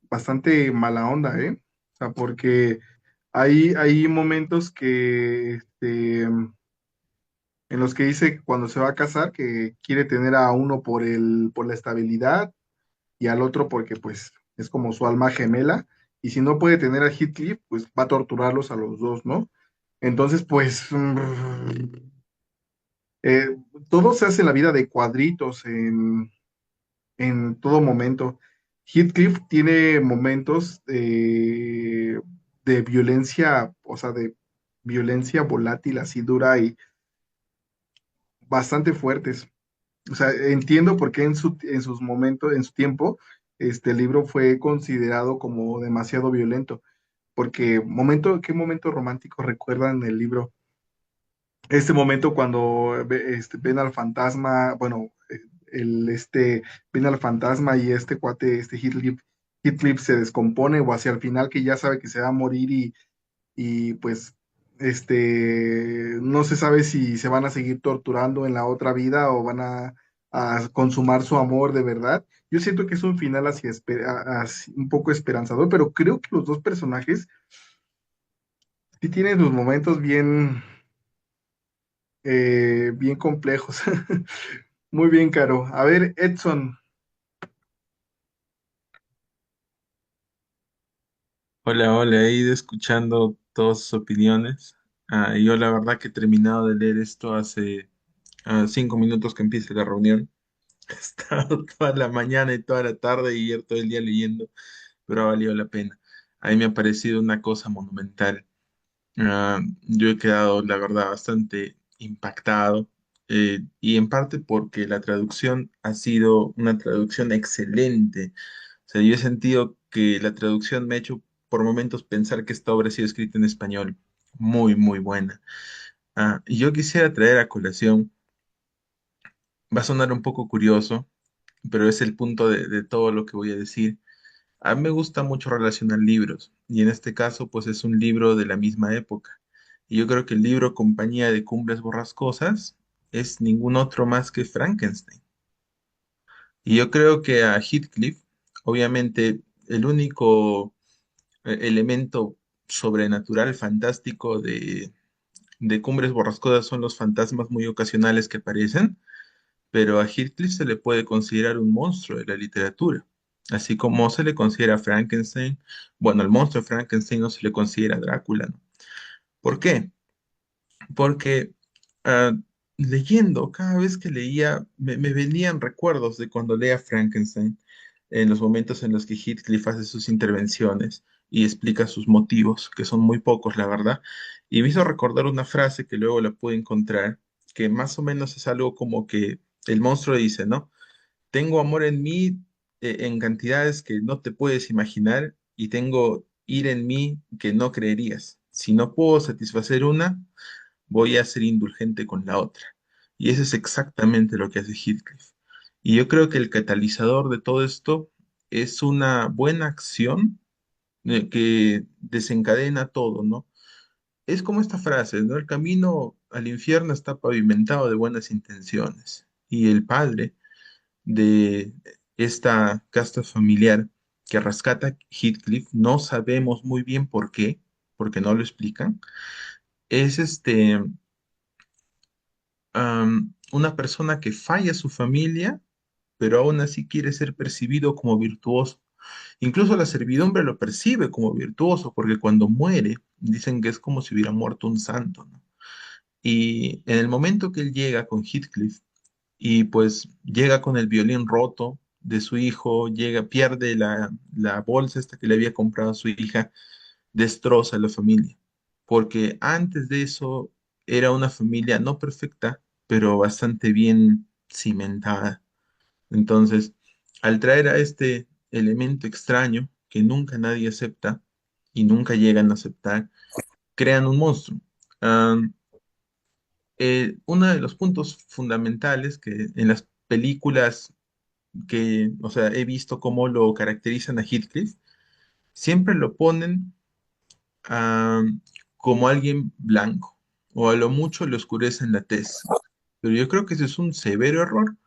bastante mala onda, ¿eh? O sea, porque hay momentos en los que dice que cuando se va a casar que quiere tener a uno por la estabilidad y al otro porque pues es como su alma gemela, y si no puede tener a Heathcliff, pues va a torturarlos a los dos, ¿no? Entonces, pues eh, todo se hace en la vida de cuadritos en todo momento. Heathcliff tiene momentos de violencia, o sea, de violencia volátil, así dura y bastante fuertes. O sea, entiendo por qué en sus momentos, en su tiempo, este libro fue considerado como demasiado violento. Porque ¿qué momento romántico recuerdan el libro? Este momento cuando ven al fantasma, bueno, ven al fantasma y este cuate, Heathcliff se descompone o hacia el final que ya sabe que se va a morir y pues no se sabe si se van a seguir torturando en la otra vida o van a consumar su amor de verdad. Yo siento que es un final un poco esperanzador, pero creo que los dos personajes sí tienen sus momentos bien complejos. Muy bien, Caro. A ver, Edson. Hola, hola, he ido escuchando todas sus opiniones. Yo la verdad que he terminado de leer esto hace 5 minutos que empiece la reunión. He estado toda la mañana y toda la tarde y ayer todo el día leyendo, pero ha valido la pena. A mí me ha parecido una cosa monumental. Yo he quedado, la verdad, bastante impactado, y en parte porque la traducción ha sido una traducción excelente. O sea, yo he sentido que la traducción me ha hecho por momentos pensar que esta obra ha sido escrita en español. Muy, muy buena. Y yo quisiera traer a colación, va a sonar un poco curioso, pero es el punto de todo lo que voy a decir. A mí me gusta mucho relacionar libros, y en este caso, pues es un libro de la misma época. Y yo creo que el libro Compañía de Cumbres Borrascosas es ningún otro más que Frankenstein. Y yo creo que a Heathcliff, obviamente, el único elemento sobrenatural, fantástico de Cumbres Borrascosas son los fantasmas muy ocasionales que aparecen, pero a Heathcliff se le puede considerar un monstruo de la literatura, así como se le considera a Frankenstein. Bueno, al monstruo de Frankenstein no se le considera a Drácula, ¿no? ¿Por qué? Porque ah, leyendo, cada vez que leía, me venían recuerdos de cuando leía Frankenstein, en los momentos en los que Heathcliff hace sus intervenciones y explica sus motivos, que son muy pocos, la verdad, y me hizo recordar una frase que luego la pude encontrar, que más o menos es algo como que el monstruo dice, ¿no? Tengo amor en mí en cantidades que no te puedes imaginar y tengo ira en mí que no creerías. Si no puedo satisfacer una, voy a ser indulgente con la otra. Y eso es exactamente lo que hace Heathcliff. Y yo creo que el catalizador de todo esto es una buena acción que desencadena todo, ¿no? Es como esta frase, ¿no? El camino al infierno está pavimentado de buenas intenciones. Y el padre de esta casta familiar que rescata a Heathcliff, no sabemos muy bien por qué, porque no lo explican, es una persona que falla a su familia, pero aún así quiere ser percibido como virtuoso. Incluso la servidumbre lo percibe como virtuoso, porque cuando muere, dicen que es como si hubiera muerto un santo, ¿no? Y en el momento que él llega con Heathcliff, y pues llega con el violín roto de su hijo, llega, pierde la bolsa esta que le había comprado a su hija, destroza a la familia, porque antes de eso era una familia no perfecta, pero bastante bien cimentada. Entonces, al traer a este elemento extraño que nunca nadie acepta y nunca llegan a aceptar, crean un monstruo. Am, Uno de los puntos fundamentales que en las películas que, o sea, he visto cómo lo caracterizan a Heathcliff, siempre lo ponen ah, como alguien blanco, o a lo mucho le oscurecen la tez. Pero yo creo que ese es un severo error,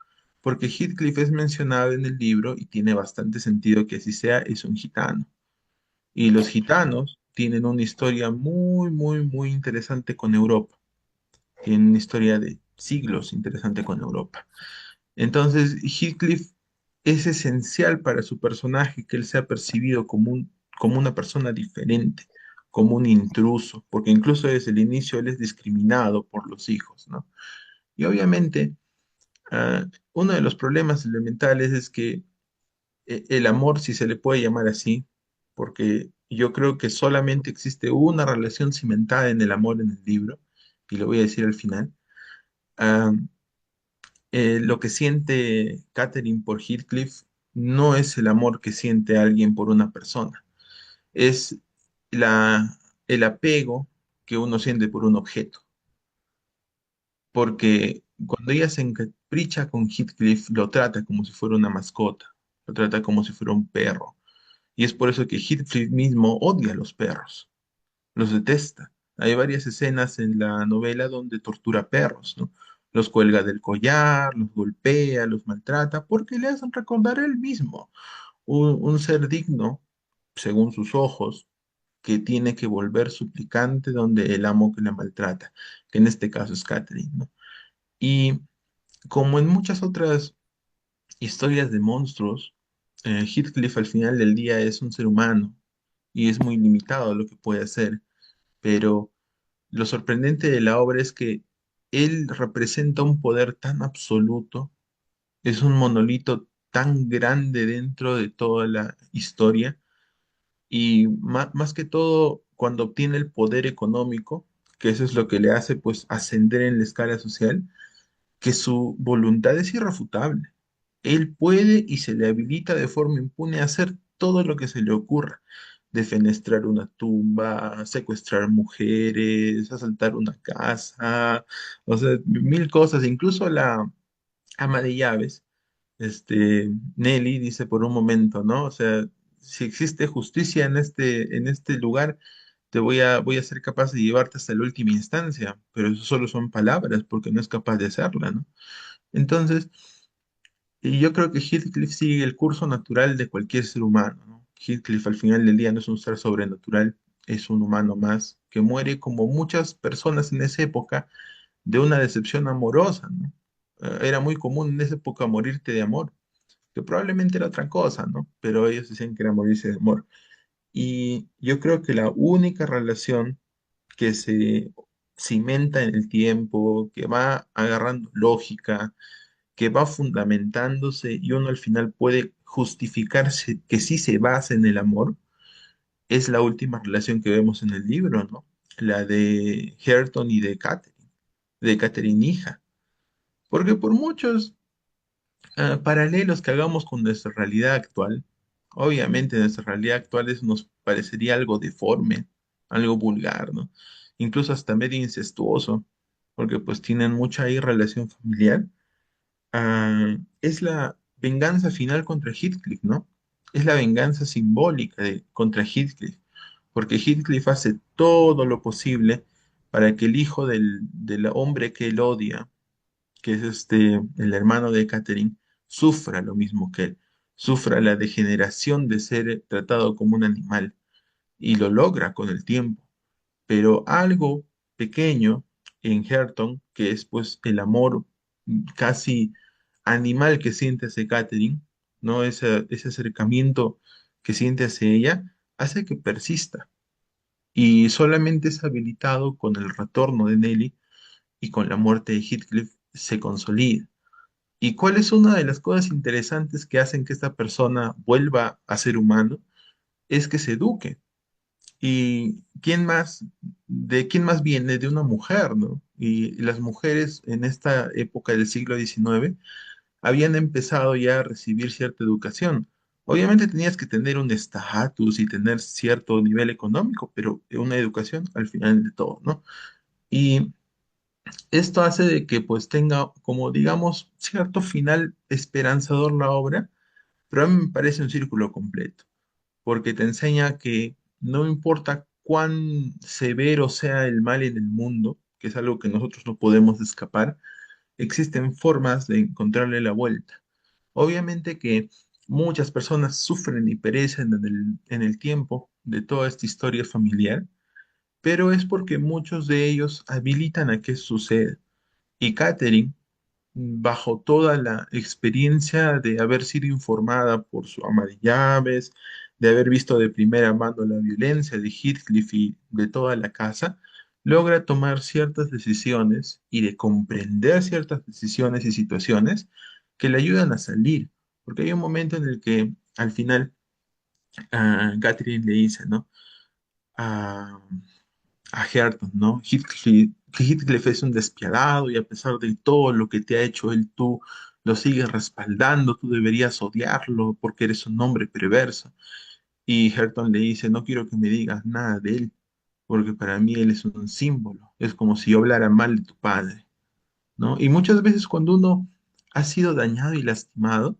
porque Heathcliff es mencionado en el libro y tiene bastante sentido que así sea, es un gitano. Y los gitanos tienen una historia muy, muy, muy interesante con Europa. Tienen una historia de siglos interesante con Europa. Entonces, Heathcliff es esencial para su personaje que él sea percibido como una persona diferente, como un intruso, porque incluso desde el inicio él es discriminado por los hijos, ¿no? Y obviamente, uno de los problemas elementales es que el amor, si se le puede llamar así, porque yo creo que solamente existe una relación cimentada en el amor en el libro, y lo voy a decir al final. ah, lo que siente Catherine por Heathcliff no es el amor que siente alguien por una persona, es la, el apego que uno siente por un objeto, porque cuando ella se encapricha con Heathcliff, lo trata como si fuera una mascota, lo trata como si fuera un perro, y es por eso que Heathcliff mismo odia a los perros, los detesta. Hay varias escenas en la novela donde tortura perros, ¿no? Los cuelga del collar, los golpea, los maltrata, porque le hacen recordar a él mismo, un ser digno, según sus ojos, que tiene que volver suplicante donde el amo que le maltrata, que en este caso es Catherine, ¿no? Y como en muchas otras historias de monstruos, Heathcliff al final del día es un ser humano y es muy limitado lo que puede hacer, pero lo sorprendente de la obra es que él representa un poder tan absoluto, es un monolito tan grande dentro de toda la historia y más, que todo cuando obtiene el poder económico, que eso es lo que le hace pues ascender en la escala social, que su voluntad es irrefutable. Él puede y se le habilita de forma impune a hacer todo lo que se le ocurra. Defenestrar una tumba, secuestrar mujeres, asaltar una casa, o sea, mil cosas. Incluso la ama de llaves, Nelly dice por un momento, ¿no? O sea, si existe justicia en este lugar, voy a ser capaz de llevarte hasta la última instancia, pero eso solo son palabras porque no es capaz de hacerla, ¿no? Entonces, y yo creo que Heathcliff sigue el curso natural de cualquier ser humano, ¿no? Heathcliff al final del día no es un ser sobrenatural, es un humano más que muere como muchas personas en esa época de una decepción amorosa, ¿no? Era muy común en esa época morirte de amor, que probablemente era otra cosa, ¿no? Pero ellos decían que era morirse de amor. Y yo creo que la única relación que se cimenta en el tiempo, que va agarrando lógica, que va fundamentándose y uno al final puede justificarse que sí se basa en el amor, es la última relación que vemos en el libro, ¿no? La de Hareton y de Catherine hija. Porque por muchos paralelos que hagamos con nuestra realidad actual, obviamente nuestra realidad actual nos parecería algo deforme, algo vulgar, ¿no? Incluso hasta medio incestuoso, porque pues tienen mucha ahí relación familiar. es la venganza final contra Heathcliff, ¿no? Es la venganza simbólica contra Heathcliff, porque Heathcliff hace todo lo posible para que el hijo del hombre que él odia, que es el hermano de Catherine, sufra lo mismo que él, sufra la degeneración de ser tratado como un animal, y lo logra con el tiempo. Pero algo pequeño en Hareton, que es pues el amor casi animal que siente hacia Catherine, ¿no? Ese acercamiento que siente hacia ella, hace que persista. Y solamente es habilitado con el retorno de Nellie y con la muerte de Heathcliff se consolida. ¿Y cuál es una de las cosas interesantes que hacen que esta persona vuelva a ser humano? Es que se eduque. ¿Y quién más viene? De una mujer, ¿no? Y las mujeres en esta época del siglo XIX habían empezado ya a recibir cierta educación. Obviamente tenías que tener un estatus y tener cierto nivel económico, pero una educación al final de todo, ¿no? Y esto hace de que pues tenga como digamos cierto final esperanzador la obra, pero a mí me parece un círculo completo porque te enseña que no importa cuán severo sea el mal en el mundo, que es algo que nosotros no podemos escapar, existen formas de encontrarle la vuelta. Obviamente que muchas personas sufren y perecen en el tiempo de toda esta historia familiar, pero es porque muchos de ellos habilitan a que suceda. Y Catherine, bajo toda la experiencia de haber sido informada por su ama de llaves, de haber visto de primera mano la violencia de Heathcliff y de toda la casa, logra tomar ciertas decisiones y de comprender ciertas decisiones y situaciones que le ayudan a salir. Porque hay un momento en el que al final Catherine le dice, ¿no? A, a Hareton, ¿no? Heathcliff es un despiadado y a pesar de todo lo que te ha hecho él, tú lo sigues respaldando, tú deberías odiarlo porque eres un hombre perverso. Y Hareton le dice, no quiero que me digas nada de él, porque para mí él es un símbolo, es como si yo hablara mal de tu padre. ¿No? Y muchas veces cuando uno ha sido dañado y lastimado,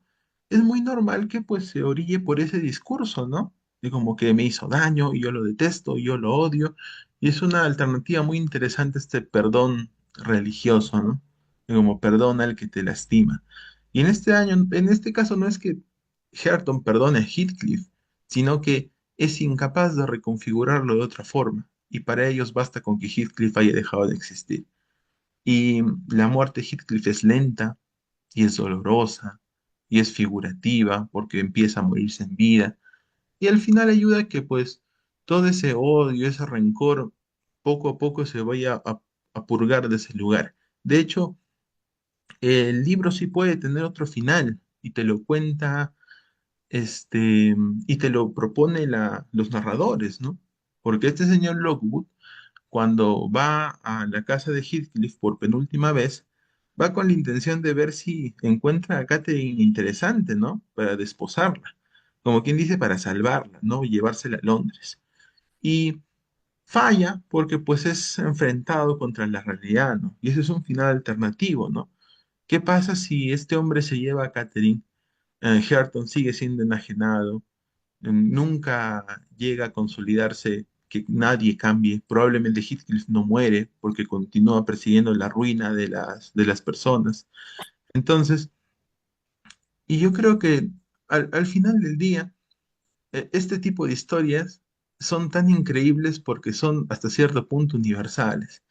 es muy normal que pues se orille por ese discurso, ¿no? De como que me hizo daño y yo lo detesto y yo lo odio. Y es una alternativa muy interesante este perdón religioso, ¿no? De como perdona al que te lastima. Y en este caso no es que Hareton perdone a Heathcliff, sino que es incapaz de reconfigurarlo de otra forma. Y para ellos basta con que Heathcliff haya dejado de existir. Y la muerte de Heathcliff es lenta y es dolorosa y es figurativa porque empieza a morirse en vida. Y al final ayuda a que pues todo ese odio, ese rencor, poco a poco se vaya a purgar de ese lugar. De hecho, el libro sí puede tener otro final y te lo cuenta, y te lo propone los narradores, ¿no? Porque este señor Lockwood cuando va a la casa de Heathcliff por penúltima vez, va con la intención de ver si encuentra a Catherine interesante, ¿no? Para desposarla, como quien dice, para salvarla, ¿no? Y llevársela a Londres. Y falla porque pues es enfrentado contra la realidad, ¿no? Y ese es un final alternativo, ¿no? ¿Qué pasa si este hombre se lleva a Catherine? Hareton sigue siendo enajenado, nunca llega a consolidarse que nadie cambie. Probablemente Heathcliff no muere porque continúa persiguiendo la ruina de las personas. Entonces, y yo creo que al final del día, este tipo de historias son tan increíbles porque son hasta cierto punto universales.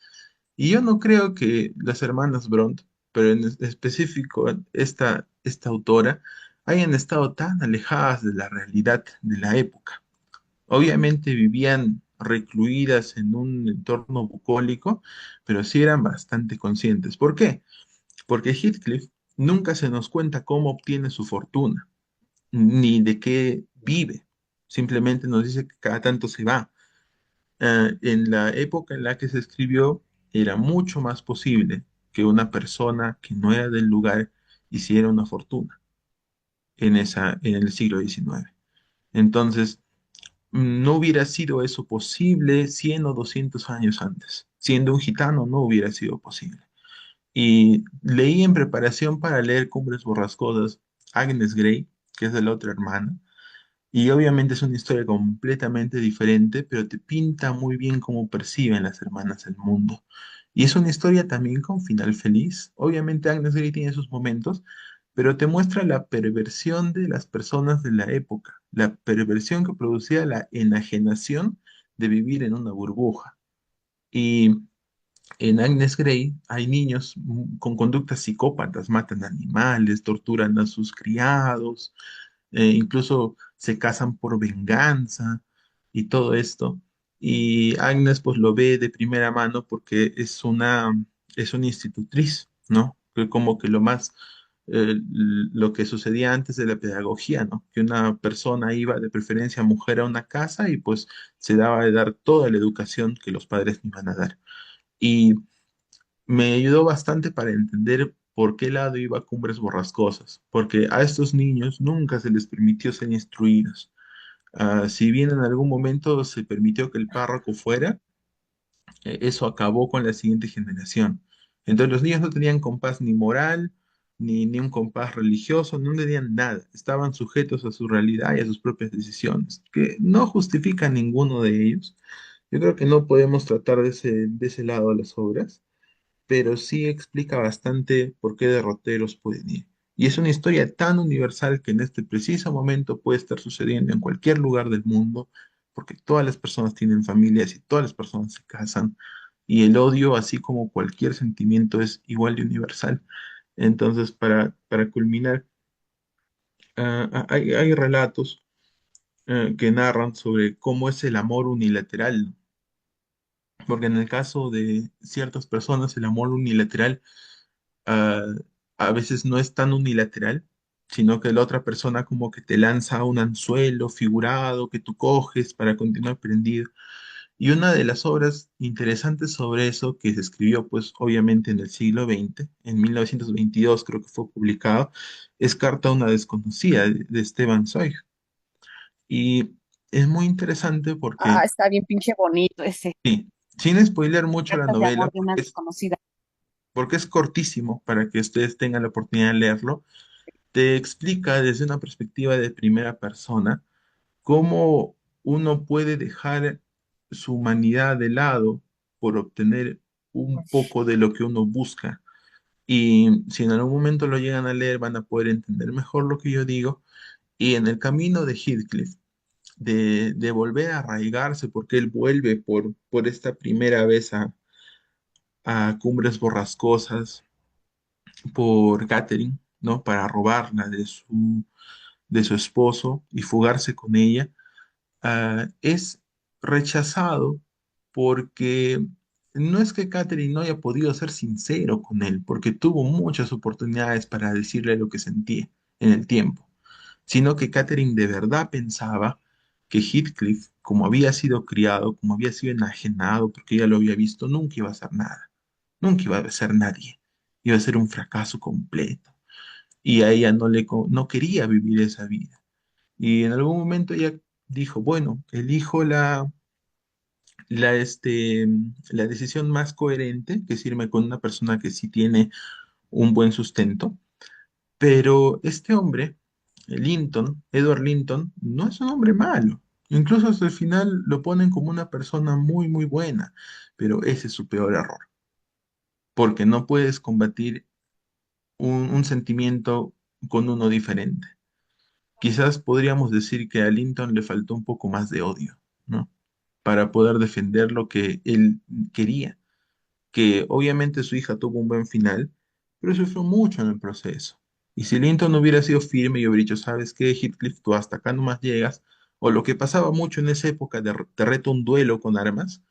Y yo no creo que las hermanas Bront, pero en específico esta autora, hayan estado tan alejadas de la realidad de la época. Obviamente vivían recluidas en un entorno bucólico, pero sí eran bastante conscientes. ¿Por qué? Porque Heathcliff nunca se nos cuenta cómo obtiene su fortuna, ni de qué vive. Simplemente nos dice que cada tanto se va. En la época en la que se escribió, era mucho más posible que una persona que no era del lugar hiciera una fortuna en el siglo XIX. Entonces, no hubiera sido eso posible 100 o 200 años antes. Siendo un gitano no hubiera sido posible. Y leí en preparación para leer Cumbres Borrascosas Agnes Grey, que es de la otra hermana, y obviamente es una historia completamente diferente, pero te pinta muy bien cómo perciben las hermanas el mundo. Y es una historia también con final feliz. Obviamente Agnes Grey tiene sus momentos, pero te muestra la perversión de las personas de la época, la perversión que producía la enajenación de vivir en una burbuja. Y en Agnes Grey hay niños con conductas psicópatas, matan animales, torturan a sus criados, incluso se casan por venganza y todo esto. Y Agnes pues lo ve de primera mano porque es una institutriz, ¿no? Que como que lo que sucedía antes de la pedagogía, ¿no? Que una persona iba de preferencia mujer a una casa y pues se daba de dar toda la educación que los padres no iban a dar. Y me ayudó bastante para entender por qué lado iba Cumbres Borrascosas, porque a estos niños nunca se les permitió ser instruidos. Si bien en algún momento se permitió que el párroco fuera, eso acabó con la siguiente generación. Entonces los niños no tenían compás ni moral, ni un compás religioso, no tenían nada. Estaban sujetos a su realidad y a sus propias decisiones, que no justifican ninguno de ellos. Yo creo que no podemos tratar de ese lado las obras, pero sí explica bastante por qué derroteros pueden ir. Y es una historia tan universal que en este preciso momento puede estar sucediendo en cualquier lugar del mundo, porque todas las personas tienen familias y todas las personas se casan, y el odio, así como cualquier sentimiento, es igual de universal. Entonces, para culminar, hay relatos que narran sobre cómo es el amor unilateral, porque en el caso de ciertas personas, el amor unilateral ah, a veces no es tan unilateral, sino que la otra persona como que te lanza un anzuelo figurado que tú coges para continuar prendido. Y una de las obras interesantes sobre eso, que se escribió pues obviamente en el siglo XX, en 1922 creo que fue publicado, es Carta a una desconocida de Esteban Zweig. Y es muy interesante Ah, porque, está bien pinche bonito ese. sí, sin spoiler mucho la Cartas de novela, amor de una desconocida. porque es cortísimo para que ustedes tengan la oportunidad de leerlo, te explica desde una perspectiva de primera persona cómo uno puede dejar su humanidad de lado por obtener un poco de lo que uno busca. Y si en algún momento lo llegan a leer, van a poder entender mejor lo que yo digo. Y en el camino de Heathcliff, de volver a arraigarse, porque él vuelve por esta primera vez a Cumbres Borrascosas, por Catherine, ¿no? Para robarla de su esposo y fugarse con ella, es rechazado porque no es que Catherine no haya podido ser sincero con él, porque tuvo muchas oportunidades para decirle lo que sentía en el tiempo, sino que Catherine de verdad pensaba que Heathcliff, como había sido criado, como había sido enajenado, porque ella lo había visto, nunca iba a hacer nada, nunca iba a ser nadie, iba a ser un fracaso completo. Y a ella no quería vivir esa vida. Y en algún momento ella dijo, bueno, elijo la decisión más coherente, que es irme con una persona que sí tiene un buen sustento, pero este hombre, Linton, Edward Linton, no es un hombre malo. Incluso hasta el final lo ponen como una persona muy, muy buena, pero ese es su peor error, porque no puedes combatir un sentimiento con uno diferente. Quizás podríamos decir que a Linton le faltó un poco más de odio, ¿no? Para poder defender lo que él quería, que obviamente su hija tuvo un buen final, pero sufrió mucho en el proceso. Y si Linton no hubiera sido firme y hubiera dicho, ¿sabes qué, Heathcliff? Tú hasta acá nomás llegas, o lo que pasaba mucho en esa época de te reto un duelo con armas,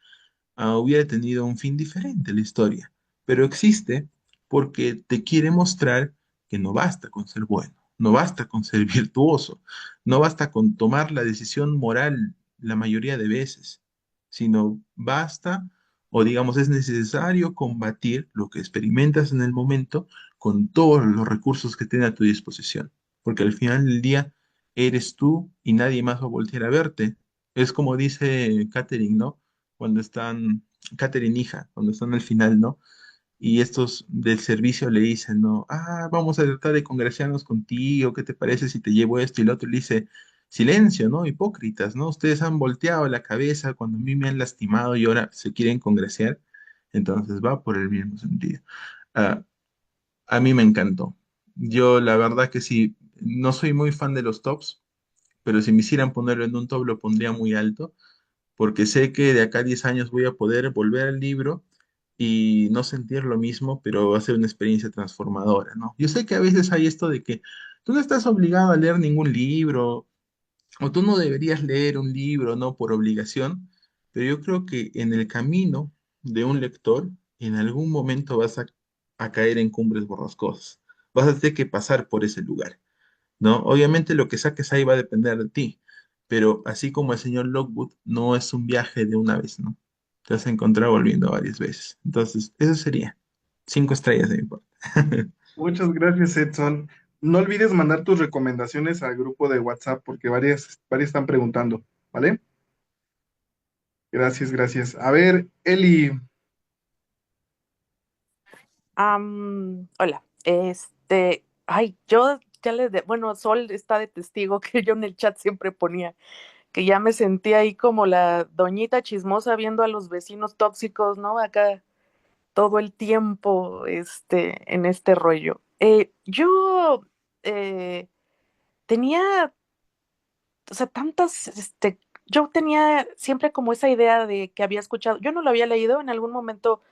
hubiera tenido un fin diferente la historia. Pero existe porque te quiere mostrar que no basta con ser bueno, no basta con ser virtuoso, no basta con tomar la decisión moral la mayoría de veces, sino basta, o digamos, es necesario combatir lo que experimentas en el momento con todos los recursos que tienes a tu disposición. Porque al final del día eres tú y nadie más va a voltear a verte. Es como dice Catherine, ¿no? Cuando están, Catherine hija, cuando están al final, ¿no? y estos del servicio le dicen, ¿no? Ah, vamos a tratar de congraciarnos contigo, ¿qué te parece si te llevo esto? Y el otro le dice, silencio, ¿no? Hipócritas, ¿no? Ustedes han volteado la cabeza cuando a mí me han lastimado y ahora se quieren congraciar. Entonces va por el mismo sentido. Ah, a mí me encantó. Yo la verdad que sí, no soy muy fan de los tops, pero si me hicieran ponerlo en un top lo pondría muy alto porque sé que de acá a 10 años voy a poder volver al libro y no sentir lo mismo, pero va a ser una experiencia transformadora, ¿no? Yo sé que a veces hay esto de que tú no estás obligado a leer ningún libro, o tú no deberías leer un libro, ¿no? Por obligación, pero yo creo que en el camino de un lector, en algún momento vas a caer en cumbres borrascosas. Vas a tener que pasar por ese lugar. ¿No? Obviamente lo que saques ahí va a depender de ti, pero así como el señor Lockwood, no es un viaje de una vez, ¿no? Te vas a encontrar volviendo varias veces. Entonces, eso sería 5 estrellas de mi parte. Muchas gracias, Edson. No olvides mandar tus recomendaciones al grupo de WhatsApp porque varias están preguntando, ¿vale? Gracias, gracias. A ver, Eli, Hola, ay, yo ya bueno, Sol está de testigo que yo en el chat siempre ponía que ya me sentía ahí como la doñita chismosa viendo a los vecinos tóxicos, ¿no? Acá todo el tiempo, en este rollo. Yo tenía, o sea, yo tenía siempre como esa idea de que había escuchado, yo no lo había leído en algún momento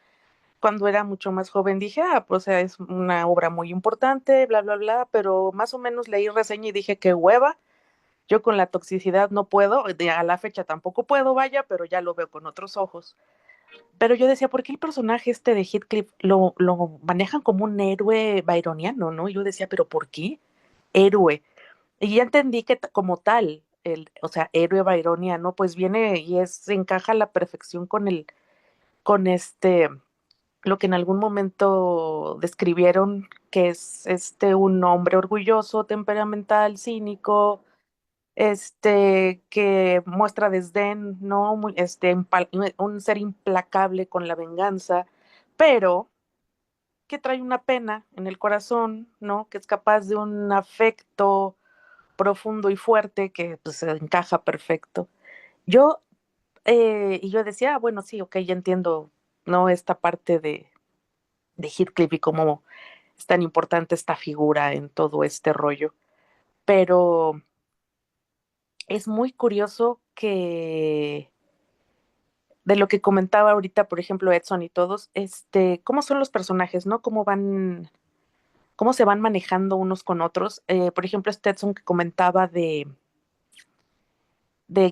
cuando era mucho más joven dije, pues o sea, es una obra muy importante, bla, bla, bla, pero más o menos leí reseña y dije, qué hueva, yo con la toxicidad no puedo, a la fecha tampoco puedo, vaya, pero ya lo veo con otros ojos. Pero yo decía, ¿por qué el personaje de Heathcliff lo manejan como un héroe byroniano, ¿no? Y yo decía, ¿pero por qué? Héroe. Y ya entendí que como tal, o sea, héroe byroniano, pues viene y encaja a la perfección con lo que en algún momento describieron que es un hombre orgulloso, temperamental, cínico, que muestra desdén, ¿no? Un ser implacable con la venganza, pero que trae una pena en el corazón, ¿no? Que es capaz de un afecto profundo y fuerte que pues se encaja perfecto. Yo, y yo decía, bueno, sí, ok, ya entiendo, ¿no? Esta parte de Heathcliff y cómo es tan importante esta figura en todo este rollo. Pero es muy curioso que de lo que comentaba ahorita, por ejemplo, Edson y todos, cómo son los personajes, ¿no? Cómo se van manejando unos con otros. Por ejemplo, Edson que comentaba de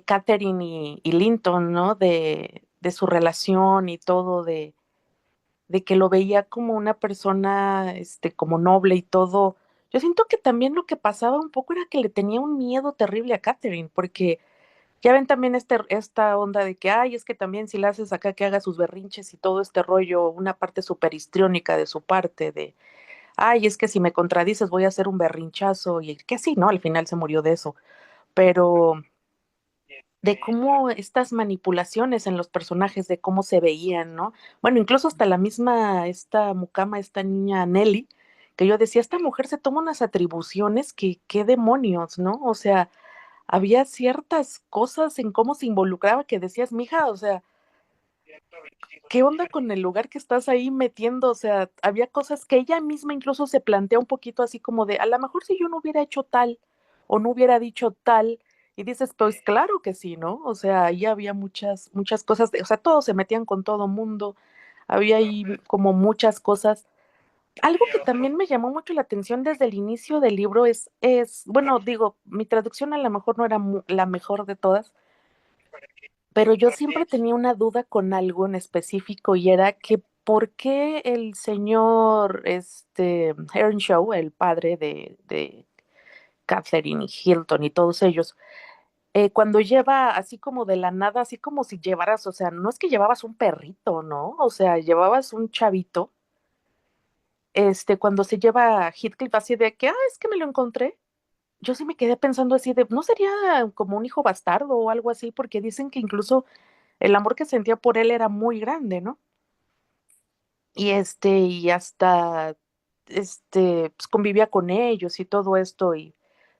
Catherine y Linton, ¿no? De su relación y todo, de que lo veía como una persona, como noble y todo. Yo siento que también lo que pasaba un poco era que le tenía un miedo terrible a Catherine, porque ya ven también esta onda de que, ay, es que también si la haces acá que haga sus berrinches y todo este rollo, una parte súper histriónica de su parte, de, ay, es que si me contradices voy a hacer un berrinchazo, y que sí, ¿no? Al final se murió de eso, pero de cómo estas manipulaciones en los personajes, de cómo se veían, ¿no? Bueno, incluso hasta la misma, esta mucama, esta niña Nelly, que yo decía, esta mujer se toma unas atribuciones que, qué demonios, ¿no? O sea, había ciertas cosas en cómo se involucraba que decías, mija, o sea, ¿qué onda con el lugar que estás ahí metiendo? O sea, había cosas que ella misma incluso se plantea un poquito así como de, a lo mejor si yo no hubiera hecho tal o no hubiera dicho tal, y dices, pues claro que sí, ¿no? O sea, ahí había muchas cosas, o sea, todos se metían con todo mundo, había ahí como muchas cosas. Algo que también me llamó mucho la atención desde el inicio del libro bueno, digo, mi traducción a lo mejor no era la mejor de todas, pero yo siempre tenía una duda con algo en específico y era que por qué el señor Earnshaw, el padre de Catherine y Hilton y todos ellos, cuando lleva así como de la nada, así como si llevaras, o sea, no es que llevabas un perrito, ¿no? O sea, llevabas un chavito, cuando se lleva a Heathcliff así de que, es que me lo encontré. Yo sí me quedé pensando así de, ¿no sería como un hijo bastardo o algo así? Porque dicen que incluso el amor que sentía por él era muy grande, ¿no? y hasta pues convivía con ellos y todo esto, y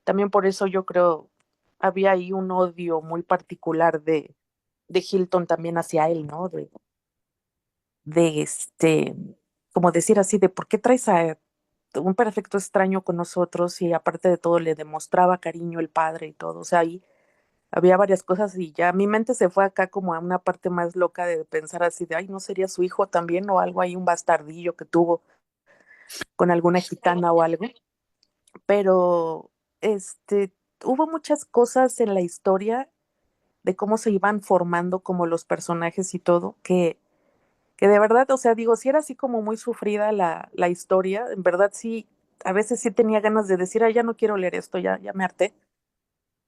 también por eso yo creo había ahí un odio muy particular de Hilton también hacia él, ¿no? De como decir así, de por qué traes a un perfecto extraño con nosotros y aparte de todo le demostraba cariño el padre y todo, o sea, ahí había varias cosas y ya mi mente se fue acá como a una parte más loca de pensar así de, ay, ¿no sería su hijo también o algo ahí, un bastardillo que tuvo con alguna gitana o algo? Pero este, hubo muchas cosas en la historia de cómo se iban formando como los personajes y todo, que de verdad, o sea, digo, si era así como muy sufrida la historia, en verdad sí, a veces sí tenía ganas de decir, ay, ya no quiero leer esto, ya me harté,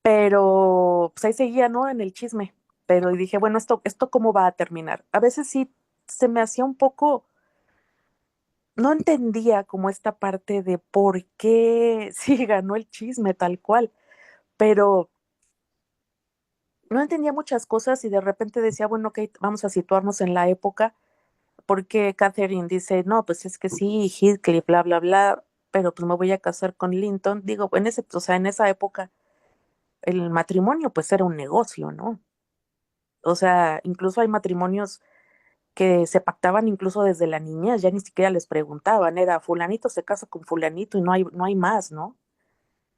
pero pues ahí seguía, ¿no? En el chisme, pero y dije, bueno, esto cómo va a terminar. A veces sí se me hacía un poco, no entendía como esta parte de por qué sí ganó el chisme tal cual, pero no entendía muchas cosas y de repente decía, bueno, ok, vamos a situarnos en la época, porque Catherine dice, no, pues es que sí, Heathcliff, bla, bla, bla, pero pues me voy a casar con Linton. Digo, o sea, en esa época el matrimonio pues era un negocio, ¿no? O sea, incluso hay matrimonios que se pactaban incluso desde la niñez, ya ni siquiera les preguntaban, era fulanito se casa con fulanito y no hay más, ¿no?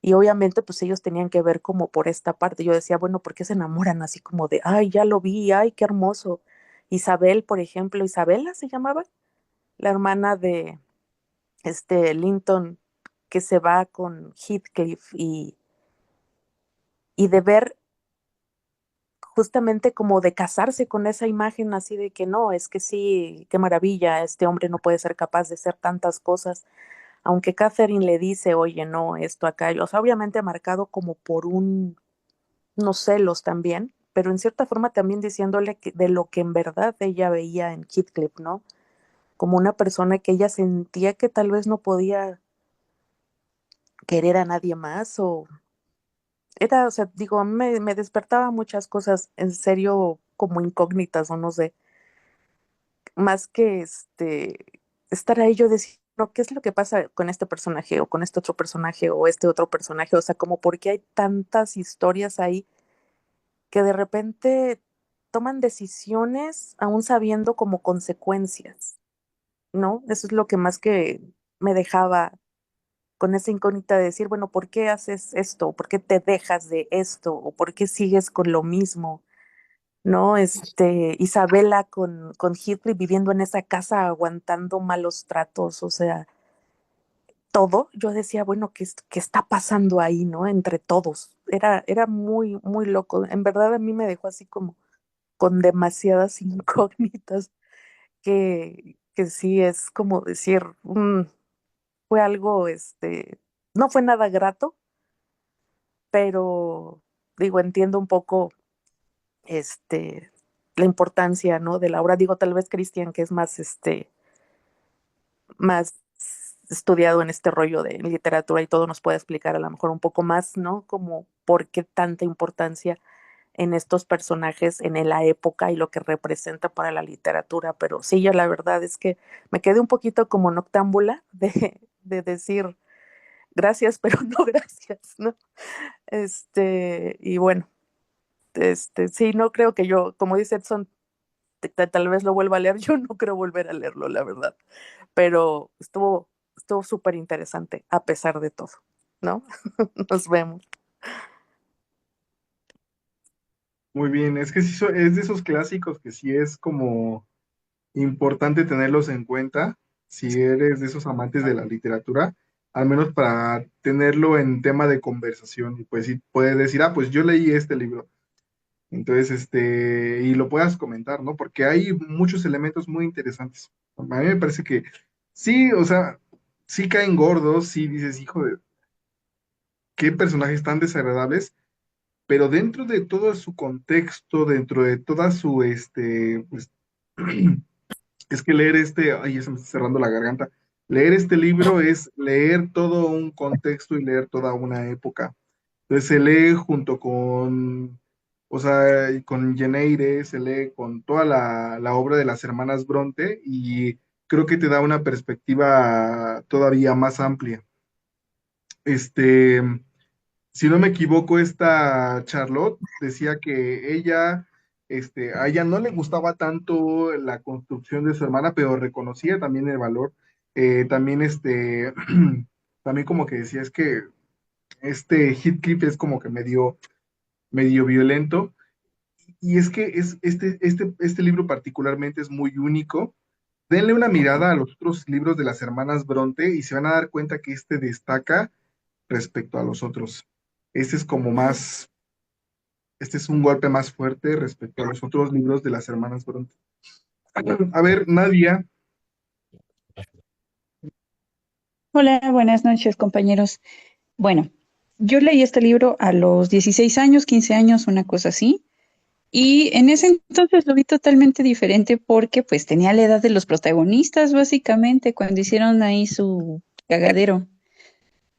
Y obviamente pues ellos tenían que ver como por esta parte. Yo decía, bueno, ¿por qué se enamoran así como de, ay, ya lo vi, ay, qué hermoso? Isabel, por ejemplo, Isabela se llamaba, la hermana de Linton, que se va con Heathcliff y de ver justamente como de casarse con esa imagen así de que no, es que sí, qué maravilla, este hombre no puede ser capaz de hacer tantas cosas, aunque Catherine le dice, oye, no, esto acá, o sea, obviamente marcado como por unos celos también, pero en cierta forma también diciéndole que, de lo que en verdad ella veía en Heathcliff, ¿no? Como una persona que ella sentía que tal vez no podía querer a nadie más o era, o sea, digo, a mí me despertaba muchas cosas en serio como incógnitas o no sé, más que estar ahí yo decía, no, ¿qué es lo que pasa con este personaje o con este otro personaje o este otro personaje? O sea, como por qué hay tantas historias ahí que de repente toman decisiones aún sabiendo como consecuencias, ¿no? Eso es lo que más que me dejaba con esa incógnita de decir, bueno, ¿por qué haces esto? ¿Por qué te dejas de esto? ¿O por qué sigues con lo mismo? ¿No? Isabela con Heathcliff viviendo en esa casa, aguantando malos tratos, o sea, todo. Yo decía, bueno, ¿qué está pasando ahí, no? Entre todos. Era muy, muy loco. En verdad a mí me dejó así como con demasiadas incógnitas que sí es como decir, fue algo, no fue nada grato, pero digo, entiendo un poco este, la importancia, ¿no? De la obra. Digo, tal vez Cristian, que es más estudiado en este rollo de literatura y todo, nos puede explicar a lo mejor un poco más, ¿no? Como por qué tanta importancia en estos personajes, en la época y lo que representa para la literatura. Pero sí, yo la verdad es que me quedé un poquito como noctámbula de decir gracias, pero no gracias, ¿no? Y bueno, sí, no creo que yo, como dice Edson, tal vez lo vuelva a leer, yo no creo volver a leerlo, la verdad, pero estuvo súper interesante a pesar de todo, ¿no? Nos vemos. Muy bien, es que sí, es de esos clásicos que sí es como importante tenerlos en cuenta si eres de esos amantes de la literatura, al menos para tenerlo en tema de conversación y pues sí puedes decir, ah, pues yo leí este libro. Entonces, y lo puedas comentar, ¿no? Porque hay muchos elementos muy interesantes. A mí me parece que sí, o sea, sí caen gordos, sí dices, hijo de qué personajes tan desagradables, pero dentro de todo su contexto, dentro de toda su, pues, es que leer ay, ya se me está cerrando la garganta. Leer este libro es leer todo un contexto y leer toda una época. Entonces se lee junto con, o sea, con Jane Eyre, se lee con toda la obra de las hermanas Bronte y creo que te da una perspectiva todavía más amplia. Este, si no me equivoco, esta Charlotte decía que a ella no le gustaba tanto la construcción de su hermana, pero reconocía también el valor. También, también como que decía, es que Heathcliff es como que medio violento. Y es que este libro particularmente es muy único. Denle una mirada a los otros libros de las hermanas Bronte y se van a dar cuenta que este destaca respecto a los otros. Este es como más, este es un golpe más fuerte respecto a los otros libros de las hermanas Bronte. A ver, Nadia, Hola, buenas noches, compañeros. Bueno, yo leí este libro a los 16 años, 15 años, una cosa así, y en ese entonces lo vi totalmente diferente porque pues tenía la edad de los protagonistas, básicamente, cuando hicieron ahí su cagadero.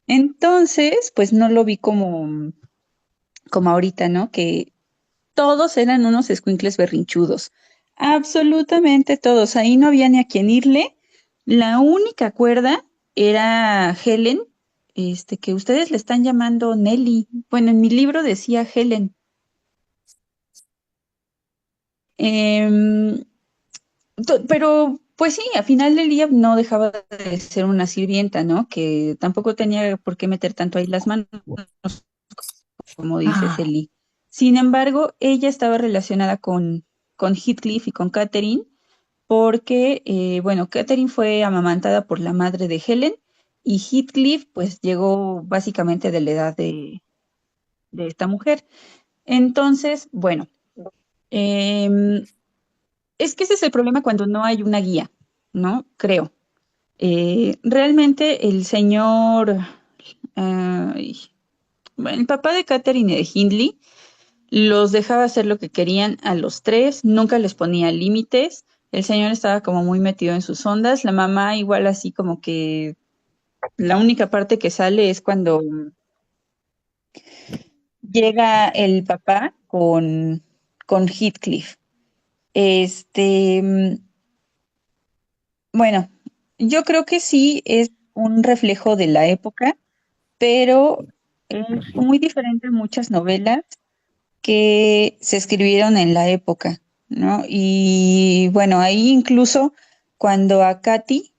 Entonces, pues no lo vi como ahorita, ¿no? Que todos eran unos escuincles berrinchudos. Absolutamente todos. Ahí no había ni a quién irle. La única cuerda era Helen, que ustedes le están llamando Nelly. Bueno, en mi libro decía Helen. Em, pero, pues sí, al final del día no dejaba de ser una sirvienta, ¿no? Que tampoco tenía por qué meter tanto ahí las manos, como dice Celi. Sin embargo, ella estaba relacionada con Heathcliff y con Catherine, porque, bueno, Catherine fue amamantada por la madre de Helen y Heathcliff, pues, llegó básicamente de la edad de esta mujer. Entonces, bueno, em, es que ese es el problema cuando no hay una guía, ¿no? Creo. Realmente el señor, ay, bueno, el papá de Catherine y de Hindley, los dejaba hacer lo que querían a los tres, nunca les ponía límites. El señor estaba como muy metido en sus ondas. La mamá igual así como que la única parte que sale es cuando llega el papá con Heathcliff. Bueno, yo creo que sí es un reflejo de la época, pero es muy diferente a muchas novelas que se escribieron en la época, ¿no? Y bueno, ahí incluso cuando a Katy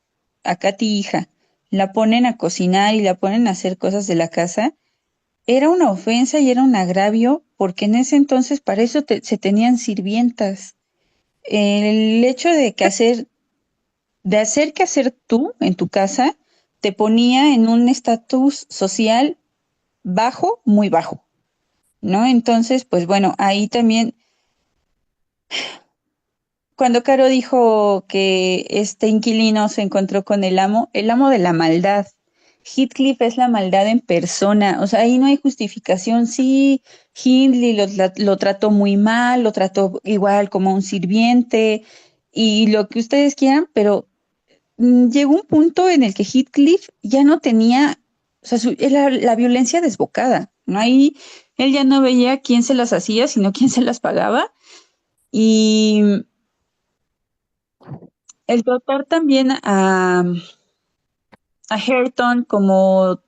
hija, la ponen a cocinar y la ponen a hacer cosas de la casa, era una ofensa y era un agravio porque en ese entonces para eso se tenían sirvientas. El hecho de hacer que hacer tú en tu casa te ponía en un estatus social bajo, muy bajo, ¿no? Entonces, pues bueno, ahí también cuando Caro dijo que este inquilino se encontró con el amo de la maldad. Heathcliff es la maldad en persona, o sea, ahí no hay justificación. Sí, Hindley lo trató muy mal, lo trató igual como un sirviente y lo que ustedes quieran, pero llegó un punto en el que Heathcliff ya no tenía, o sea, era la violencia desbocada, ¿no? Ahí él ya no veía quién se las hacía, sino quién se las pagaba. Y el tratar también a Hareton como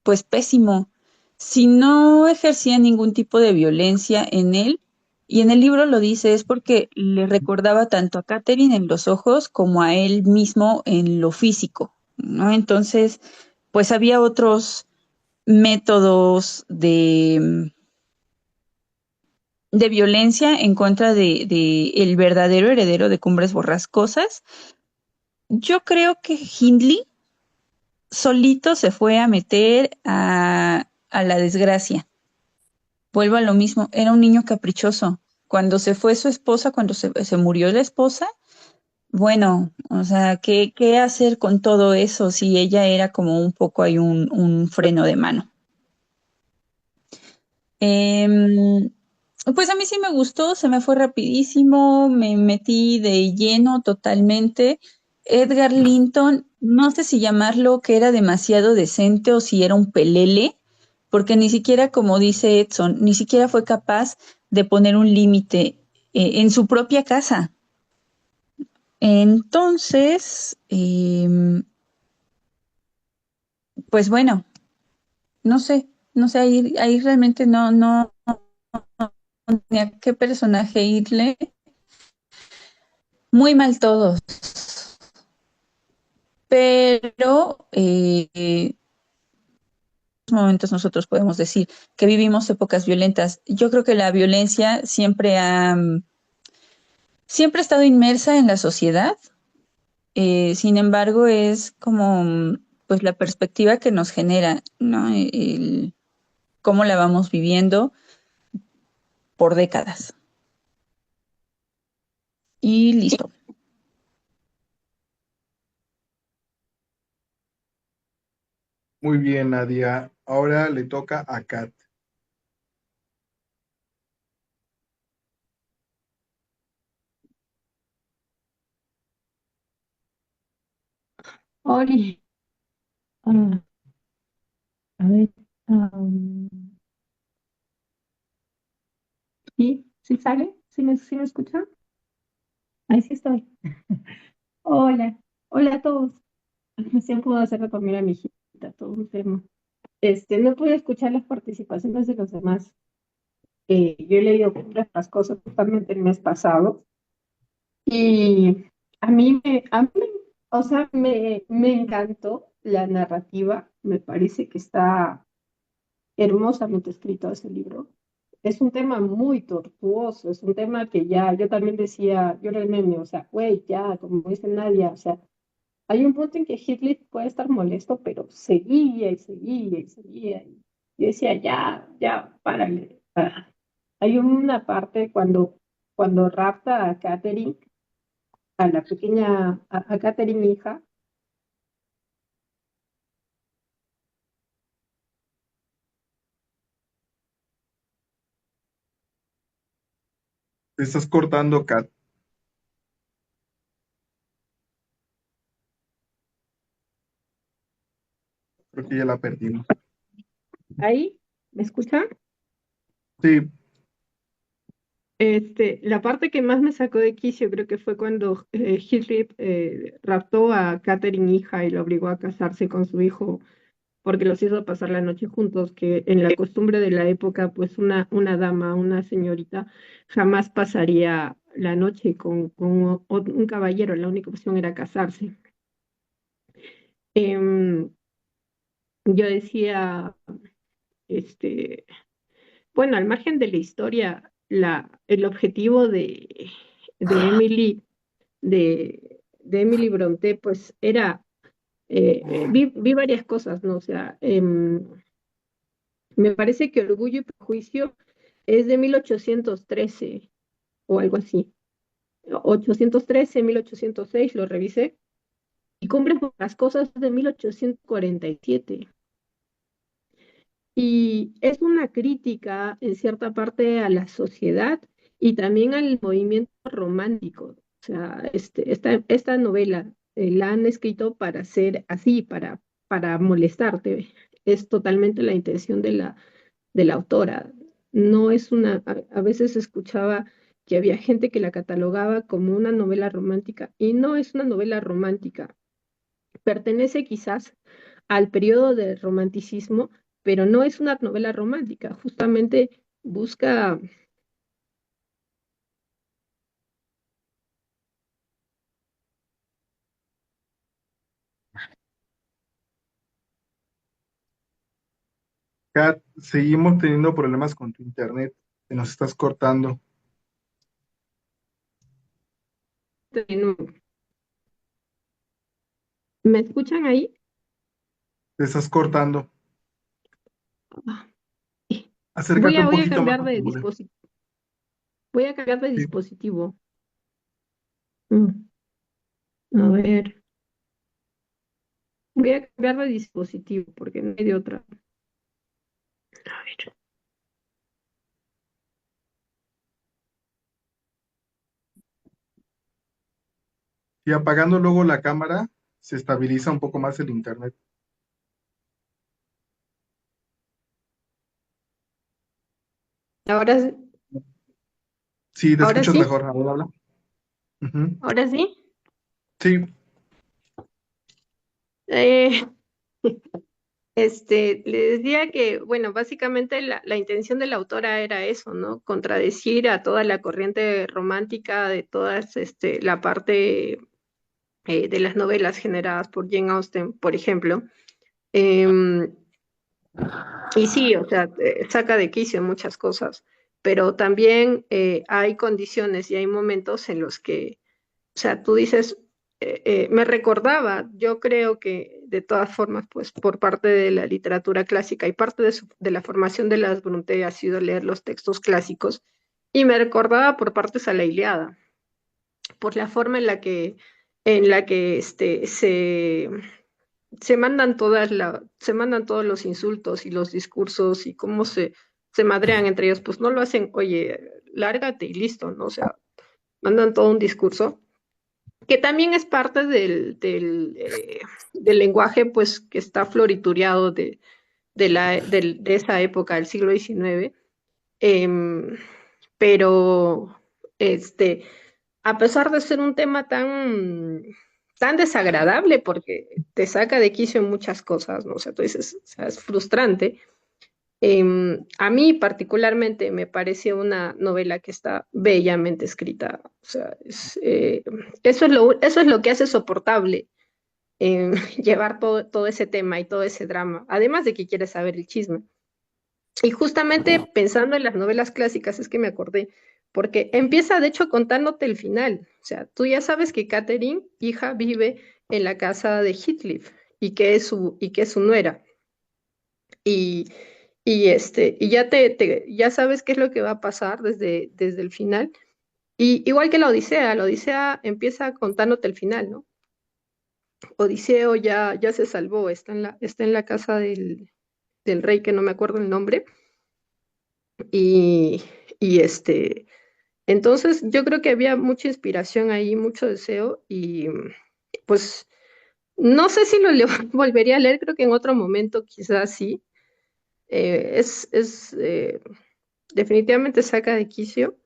pues pésimo, si no ejercía ningún tipo de violencia en él, y en el libro lo dice, es porque le recordaba tanto a Catherine en los ojos como a él mismo en lo físico, ¿no? Entonces, pues había otros métodos de violencia en contra de el verdadero heredero de Cumbres Borrascosas. Yo creo que Hindley solito se fue a meter a la desgracia. Vuelvo a lo mismo, era un niño caprichoso. Cuando se fue su esposa, cuando se murió la esposa, bueno, o sea, ¿qué hacer con todo eso si ella era como un poco hay un freno de mano? Em, pues a mí sí me gustó, se me fue rapidísimo, me metí de lleno totalmente. Edgar Linton, no sé si llamarlo que era demasiado decente o si era un pelele, porque ni siquiera, como dice Edson, ni siquiera fue capaz de poner un límite en su propia casa. Entonces, pues bueno, no sé, ahí realmente no ni a qué personaje irle. Muy mal todos, pero momentos nosotros podemos decir que vivimos épocas violentas. Yo creo que la violencia siempre ha estado inmersa en la sociedad. Sin embargo, es como pues la perspectiva que nos genera, ¿no? Cómo la vamos viviendo por décadas. Y listo. Muy bien, Nadia. Ahora le toca a Kat. Oli, ah, a ver, am, ¿sí sale? ¿Sí me escuchan? Ahí sí estoy. Hola, hola a todos. Recién puedo hacer dormir a mi hijita, todo enfermo. No pude escuchar las participaciones de los demás. Yo he leído las cosas justamente el mes pasado y o sea, me encantó la narrativa. Me parece que está hermosamente escrito ese libro. Es un tema muy tortuoso, es un tema que ya, yo también decía, yo era el meme, o sea, güey, ya, como dice Nadia, o sea, hay un punto en que Hitler puede estar molesto, pero seguía y seguía y seguía. Y yo decía, ya, ya, párale. Ah. Hay una parte cuando rapta a Catherine, a la pequeña, a Catherine hija. Te estás cortando, Kat. Creo que ya la perdimos. Ahí, ¿me escuchan? Sí, La parte que más me sacó de quicio creo que fue cuando Heathcliff raptó a Catherine hija y lo obligó a casarse con su hijo porque los hizo pasar la noche juntos, que en la costumbre de la época, pues una dama, una señorita, jamás pasaría la noche con un caballero, la única opción era casarse. Em, yo decía, este, bueno, al margen de la historia, el objetivo de Emily de Emily Brontë, pues era, vi varias cosas, ¿no? O sea, me parece que Orgullo y Prejuicio es de 1813 o algo así. 813, 1806, lo revisé, y Cumbres las cosas de 1847. Y es una crítica en cierta parte a la sociedad y también al movimiento romántico. O sea, esta novela la han escrito para ser así, para molestarte. Es totalmente la intención de la autora. No es a veces escuchaba que había gente que la catalogaba como una novela romántica y no es una novela romántica. Pertenece quizás al periodo del romanticismo, pero no es una novela romántica, justamente busca, Kat, seguimos teniendo problemas con tu internet. Te nos estás cortando. ¿me escuchan ahí? Te estás cortando. Ah, Acércate un voy a poquito más cambiar a tu de modem. dispositivo. Voy a cambiar de Sí, dispositivo. Mm, A ver, voy a cambiar de dispositivo porque no hay de otra. A ver. y apagando luego la cámara, se estabiliza un poco más el internet. Ahora, Sí, te ahora escuchas sí, mejor. Ahora habla. Ujú. ahora sí. Sí, Eh, le decía que, bueno, básicamente la intención de la autora era eso, ¿no? Contradecir a toda la corriente romántica de todas, la parte de las novelas generadas por Jane Austen, por ejemplo. Em, y sí, o sea, saca de quicio muchas cosas, pero también hay condiciones y hay momentos en los que, o sea, tú dices, me recordaba, yo creo que de todas formas, pues por parte de la literatura clásica y parte de la formación de las Brontë ha sido leer los textos clásicos, y me recordaba por partes a la Ilíada, por la forma en la que se mandan todos los insultos y los discursos y cómo se madrean entre ellos, pues no lo hacen, oye, lárgate y listo, ¿no? O sea, mandan todo un discurso que también es parte del lenguaje, pues, que está floritureado de esa época, del siglo XIX. Em, pero, a pesar de ser un tema tan desagradable, porque te saca de quicio en muchas cosas, ¿no? O sea, tú dices, o sea, es frustrante. A mí particularmente me parece una novela que está bellamente escrita. O sea, eso es lo que hace soportable llevar todo ese tema y todo ese drama, además de que quieres saber el chisme. Y justamente pensando en las novelas clásicas es que me acordé, porque empieza de hecho contándote el final. O sea, tú ya sabes que Catherine, hija, vive en la casa de Heathcliff y que es su nuera. Y, y ya ya sabes qué es lo que va a pasar desde el final. Y igual que la Odisea empieza contándote el final, ¿no? Odiseo ya se salvó, está en la casa del rey que no me acuerdo el nombre. Y, y entonces yo creo que había mucha inspiración ahí, mucho deseo y pues no sé si volvería a leer, creo que en otro momento quizás sí. Es definitivamente saca de quicio,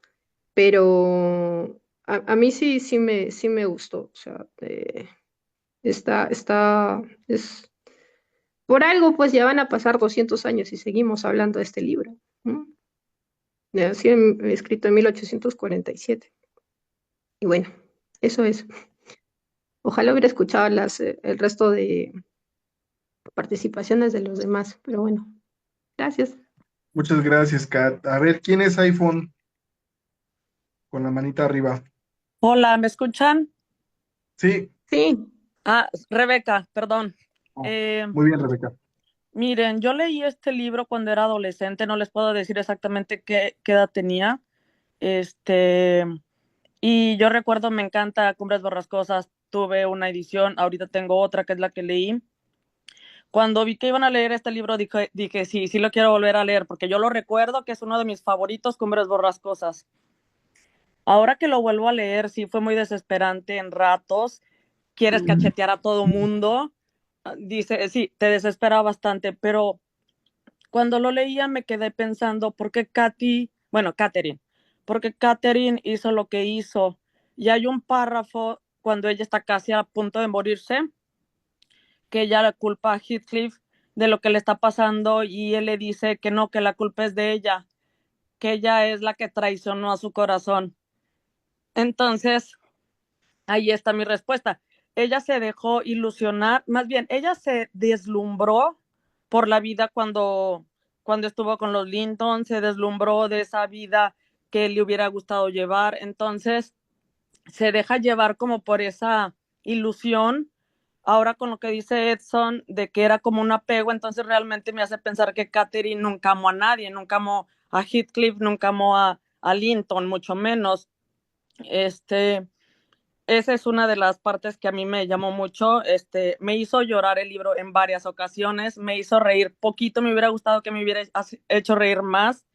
pero a mí sí me gustó. O sea, es por algo, pues ya van a pasar 200 años y seguimos hablando de este libro. ¿No? Así escrito en 1847. Y bueno, eso es. Ojalá hubiera escuchado el resto de participaciones de los demás, pero bueno, gracias. muchas gracias, Kat. A ver, ¿quién es iPhone con la manita arriba? Hola, ¿me escuchan? Sí. Sí, Rebeca, perdón. Oh, Eh, muy bien, Rebeca. Miren, yo leí este libro cuando era adolescente, no les puedo decir exactamente qué edad tenía. Este, y yo recuerdo, me encanta Cumbres Borrascosas, tuve una edición, ahorita tengo otra que es la que leí. Cuando vi que iban a leer este libro, dije sí lo quiero volver a leer, porque yo lo recuerdo que es uno de mis favoritos, Cumbres Borrascosas. Ahora que lo vuelvo a leer, sí fue muy desesperante en ratos. Quieres cachetear a todo mundo. Dice, sí, te desespera bastante, pero cuando lo leía me quedé pensando, ¿por qué Catherine, porque Catherine hizo lo que hizo? Y hay un párrafo cuando ella está casi a punto de morirse, que ella le culpa a Heathcliff de lo que le está pasando y él le dice que no, que la culpa es de ella, que ella es la que traicionó a su corazón. Entonces, ahí está mi respuesta. Ella se dejó ilusionar, más bien, ella se deslumbró por la vida cuando estuvo con los Linton, se deslumbró de esa vida que le hubiera gustado llevar. Entonces, se deja llevar como por esa ilusión. Ahora con lo que dice Edson de que era como un apego, entonces realmente me hace pensar que Catherine nunca amó a nadie, nunca amó a Heathcliff, nunca amó a Linton, mucho menos. Esa es una de las partes que a mí me llamó mucho. Me hizo llorar el libro en varias ocasiones, me hizo reír poquito, me hubiera gustado que me hubiera hecho reír más,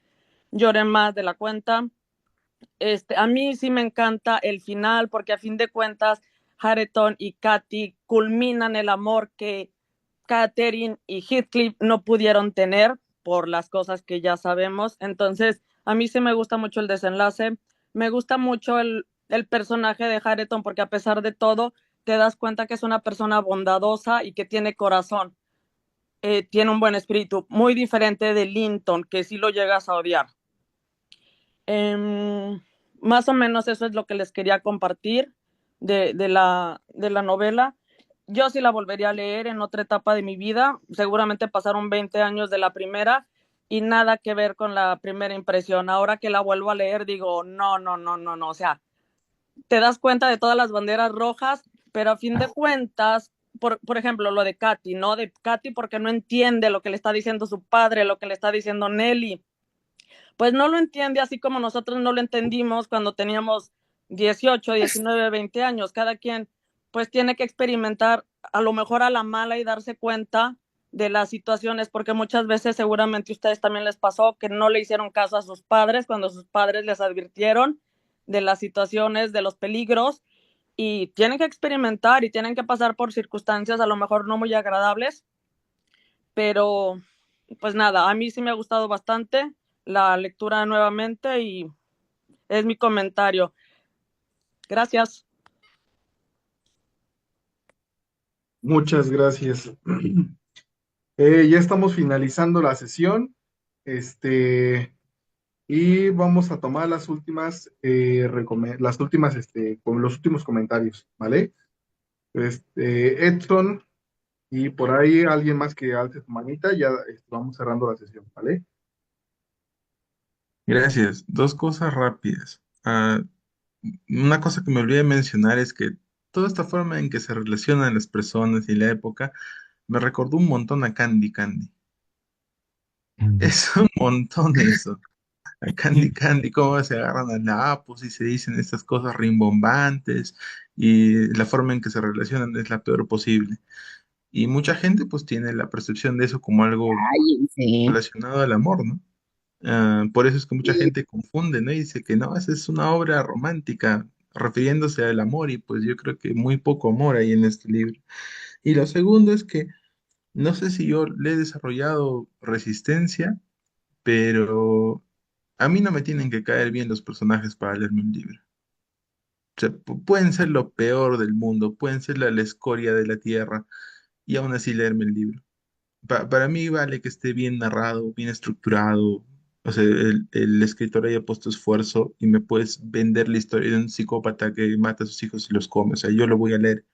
lloré más de la cuenta. A mí sí me encanta el final porque a fin de cuentas Hareton y Katy culminan el amor que Catherine y Heathcliff no pudieron tener por las cosas que ya sabemos. Entonces, a mí sí me gusta mucho el desenlace. Me gusta mucho el personaje de Hareton porque a pesar de todo te das cuenta que es una persona bondadosa y que tiene corazón, tiene un buen espíritu, muy diferente de Linton, que sí lo llegas a odiar. Más o menos eso es lo que les quería compartir de la novela. Yo sí la volvería a leer en otra etapa de mi vida. Seguramente pasaron 20 años de la primera y nada que ver con la primera impresión. Ahora que la vuelvo a leer, digo, no, no, no, no, no. O sea, te das cuenta de todas las banderas rojas, pero a fin de cuentas, por ejemplo, lo de Katy, ¿no? De Katy porque no entiende lo que le está diciendo su padre, lo que le está diciendo Nelly. Pues no lo entiende así como nosotros no lo entendimos cuando teníamos 18, 19, 20 años. Cada quien pues tiene que experimentar a lo mejor a la mala y darse cuenta de las situaciones, porque muchas veces seguramente a ustedes también les pasó que no le hicieron caso a sus padres cuando sus padres les advirtieron de las situaciones, de los peligros, y tienen que experimentar y tienen que pasar por circunstancias a lo mejor no muy agradables, pero pues nada, a mí sí me ha gustado bastante la lectura nuevamente y es mi comentario. Gracias. Muchas gracias. Ya estamos finalizando la sesión, y vamos a tomar las últimas, con los últimos comentarios, ¿vale? Edson, y por ahí alguien más que alce su manita, ya vamos cerrando la sesión, ¿vale? Gracias. Dos cosas rápidas. Una cosa que me olvidé de mencionar es que toda esta forma en que se relacionan las personas y la época me recordó un montón a Candy Candy. Es un montón eso. A Candy Candy, cómo se agarran a la Apus y se dicen estas cosas rimbombantes y la forma en que se relacionan es la peor posible. Y mucha gente pues tiene la percepción de eso como algo Cállense. relacionado al amor, ¿no? Por eso es que mucha gente confunde, ¿no? Y dice que no, esa es una obra romántica, refiriéndose al amor, y pues yo creo que muy poco amor hay en este libro. Y lo segundo es que no sé si yo le he desarrollado resistencia, pero a mí no me tienen que caer bien los personajes para leerme un libro. O sea, pueden ser lo peor del mundo, pueden ser la escoria de la tierra, y aún así leerme el libro. Para mí vale que esté bien narrado, bien estructurado, o sea, el escritor haya puesto esfuerzo y me puedes vender la historia de un psicópata que mata a sus hijos y los come, o sea, yo lo voy a leer,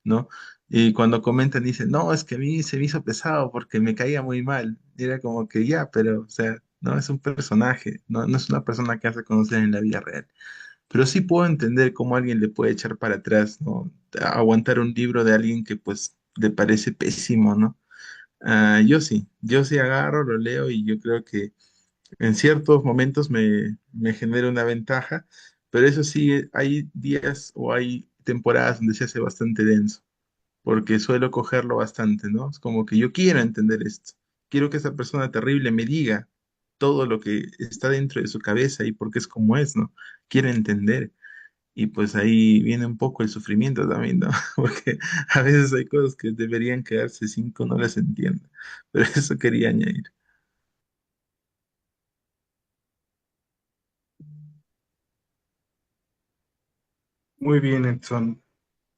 ¿no? Y cuando comentan, dicen, no, es que a mí se me hizo pesado porque me caía muy mal. Y era como que ya, pero, o sea, no es un personaje, no es una persona que hace conocer en la vida real. Pero sí puedo entender cómo alguien le puede echar para atrás, ¿no? Aguantar un libro de alguien que pues le parece pésimo, ¿no? Yo sí agarro, lo leo y yo creo que en ciertos momentos me genera una ventaja, pero eso sí, hay días o hay temporadas donde se hace bastante denso, porque suelo cogerlo bastante, ¿no? Es como que yo quiero entender esto, quiero que esa persona terrible me diga todo lo que está dentro de su cabeza y por qué es como es, ¿no? Quiero entender. Y pues ahí viene un poco el sufrimiento también, ¿no? Porque a veces hay cosas que deberían quedarse sin que uno las entienda. Pero eso quería añadir. Muy bien, Edson.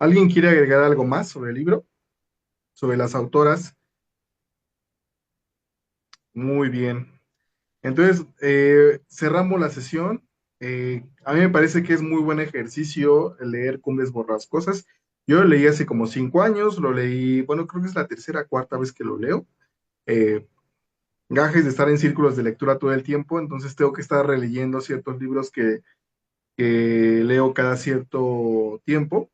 ¿Alguien quiere agregar algo más sobre el libro? ¿Sobre las autoras? Muy bien. Entonces, cerramos la sesión. A mí me parece que es muy buen ejercicio leer Cumbres Borrascosas. Yo lo leí hace como 5 años, lo leí, bueno, creo que es la tercera, cuarta vez que lo leo. Eh, Gajes de estar en círculos de lectura todo el tiempo, entonces tengo que estar releyendo ciertos libros que leo cada cierto tiempo.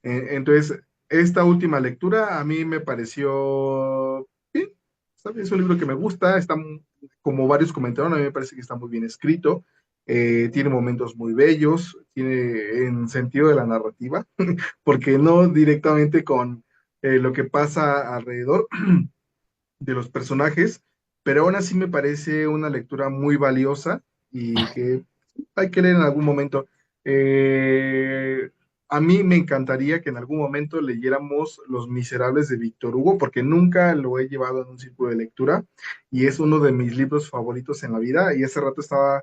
Entonces, esta última lectura a mí me pareció bien, ¿sabes? Es un libro que me gusta, como varios comentaron, a mí me parece que está muy bien escrito, tiene momentos muy bellos, tiene en sentido de la narrativa, porque no directamente con lo que pasa alrededor de los personajes, pero aún así me parece una lectura muy valiosa y que hay que leer en algún momento. Eh, a mí me encantaría que en algún momento leyéramos Los Miserables de Víctor Hugo, porque nunca lo he llevado en un círculo de lectura y es uno de mis libros favoritos en la vida. Y hace rato estaba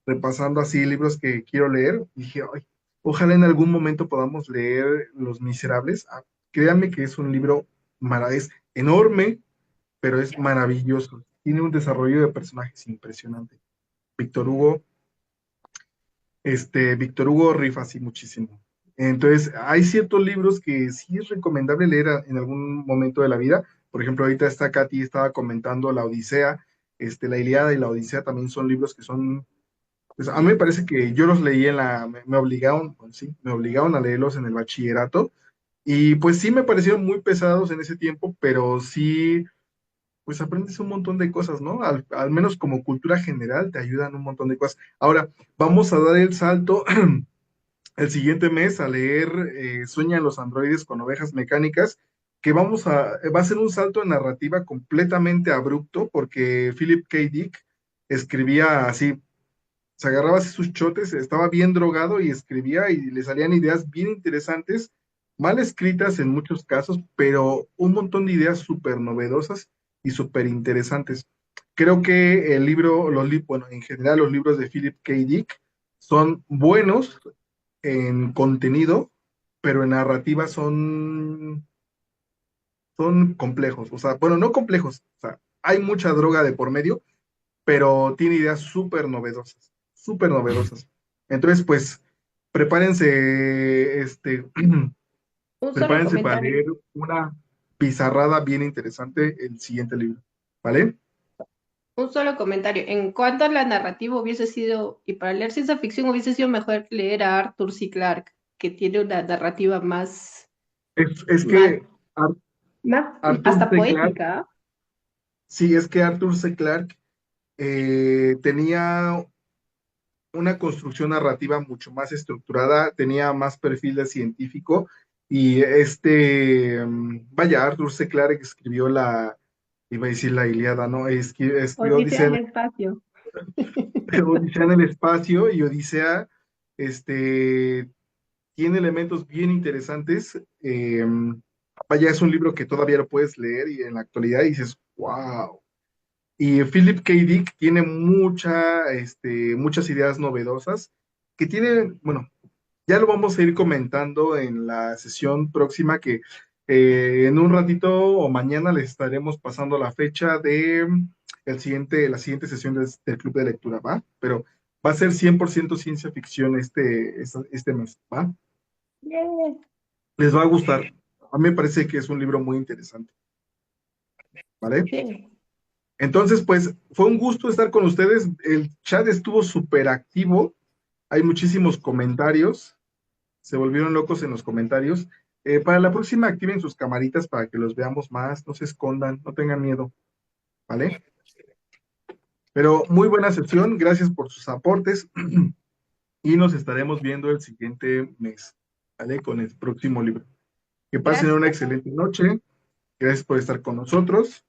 repasando así libros que quiero leer y dije, ay, Ojalá en algún momento podamos leer Los Miserables. Créanme que es un libro es enorme, pero es maravilloso. Tiene un desarrollo de personajes impresionante. Víctor Hugo, Víctor Hugo rifa así muchísimo. Entonces, hay ciertos libros que sí es recomendable leer en algún momento de la vida. Por ejemplo, ahorita Katy estaba comentando la Odisea, la Ilíada y la Odisea también son libros que son, pues a mí me parece que yo los leí me obligaron, pues, sí, me obligaron a leerlos en el bachillerato y pues sí me parecieron muy pesados en ese tiempo, pero sí, pues aprendes un montón de cosas, ¿no? Al menos como cultura general te ayudan un montón de cosas. Ahora, vamos a dar el salto el siguiente mes a leer Sueñan los androides con ovejas mecánicas, que va a ser un salto en narrativa completamente abrupto, porque Philip K. Dick escribía así, se agarraba así sus chotes, estaba bien drogado y escribía y le salían ideas bien interesantes, mal escritas en muchos casos, pero un montón de ideas súper novedosas y súper interesantes. Creo que el libro, bueno, en general los libros de Philip K. Dick son buenos en contenido, pero en narrativa son complejos. O sea, bueno, no complejos, o sea, hay mucha droga de por medio, pero tiene ideas súper novedosas, súper novedosas. Entonces, pues, prepárense, Un solo prepárense para comentario. leer una pizarrada bien interesante el siguiente libro, ¿vale? Un solo comentario. En cuanto a la narrativa hubiese sido, y para leer ciencia ficción hubiese sido mejor leer a Arthur C. Clarke, que tiene una narrativa Es más, que Ar- Arthur hasta C. Clarke, poética. sí, es que Arthur C. Clarke tenía una construcción narrativa mucho más estructurada, tenía más perfil de científico y vaya, Arthur C. Clarke escribió iba a decir la Ilíada, ¿no? Escribió Odisea en el espacio. Odisea en el espacio y Odisea, este, tiene elementos bien interesantes. Vaya, es un libro que todavía lo puedes leer y en la actualidad dices, wow. Y Philip K. Dick tiene muchas ideas novedosas que tiene, bueno, ya lo vamos a ir comentando en la sesión próxima que en un ratito o mañana les estaremos pasando la fecha de la siguiente sesión del Club de Lectura, ¿va? Pero va a ser 100% ciencia ficción este mes, ¿va? Yeah. Les va a gustar. A mí me parece que es un libro muy interesante, ¿vale? Sí. Entonces, pues fue un gusto estar con ustedes. El chat estuvo súper activo. Hay muchísimos comentarios. Se volvieron locos en los comentarios. Para la próxima, activen sus camaritas para que los veamos más. No se escondan, no tengan miedo, ¿vale? Pero muy buena sesión. Gracias por sus aportes. Y nos estaremos viendo el siguiente mes, ¿vale? Con el próximo libro. Que pasen una Gracias. excelente noche. Gracias por estar con nosotros.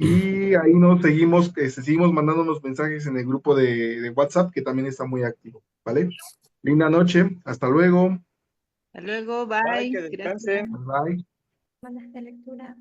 Y ahí nos seguimos mandándonos mensajes en el grupo de WhatsApp, que también está muy activo, ¿vale? Linda noche, hasta luego. Hasta luego, Bye, bye. que Gracias. descansen. Bye. Buenas de lectura.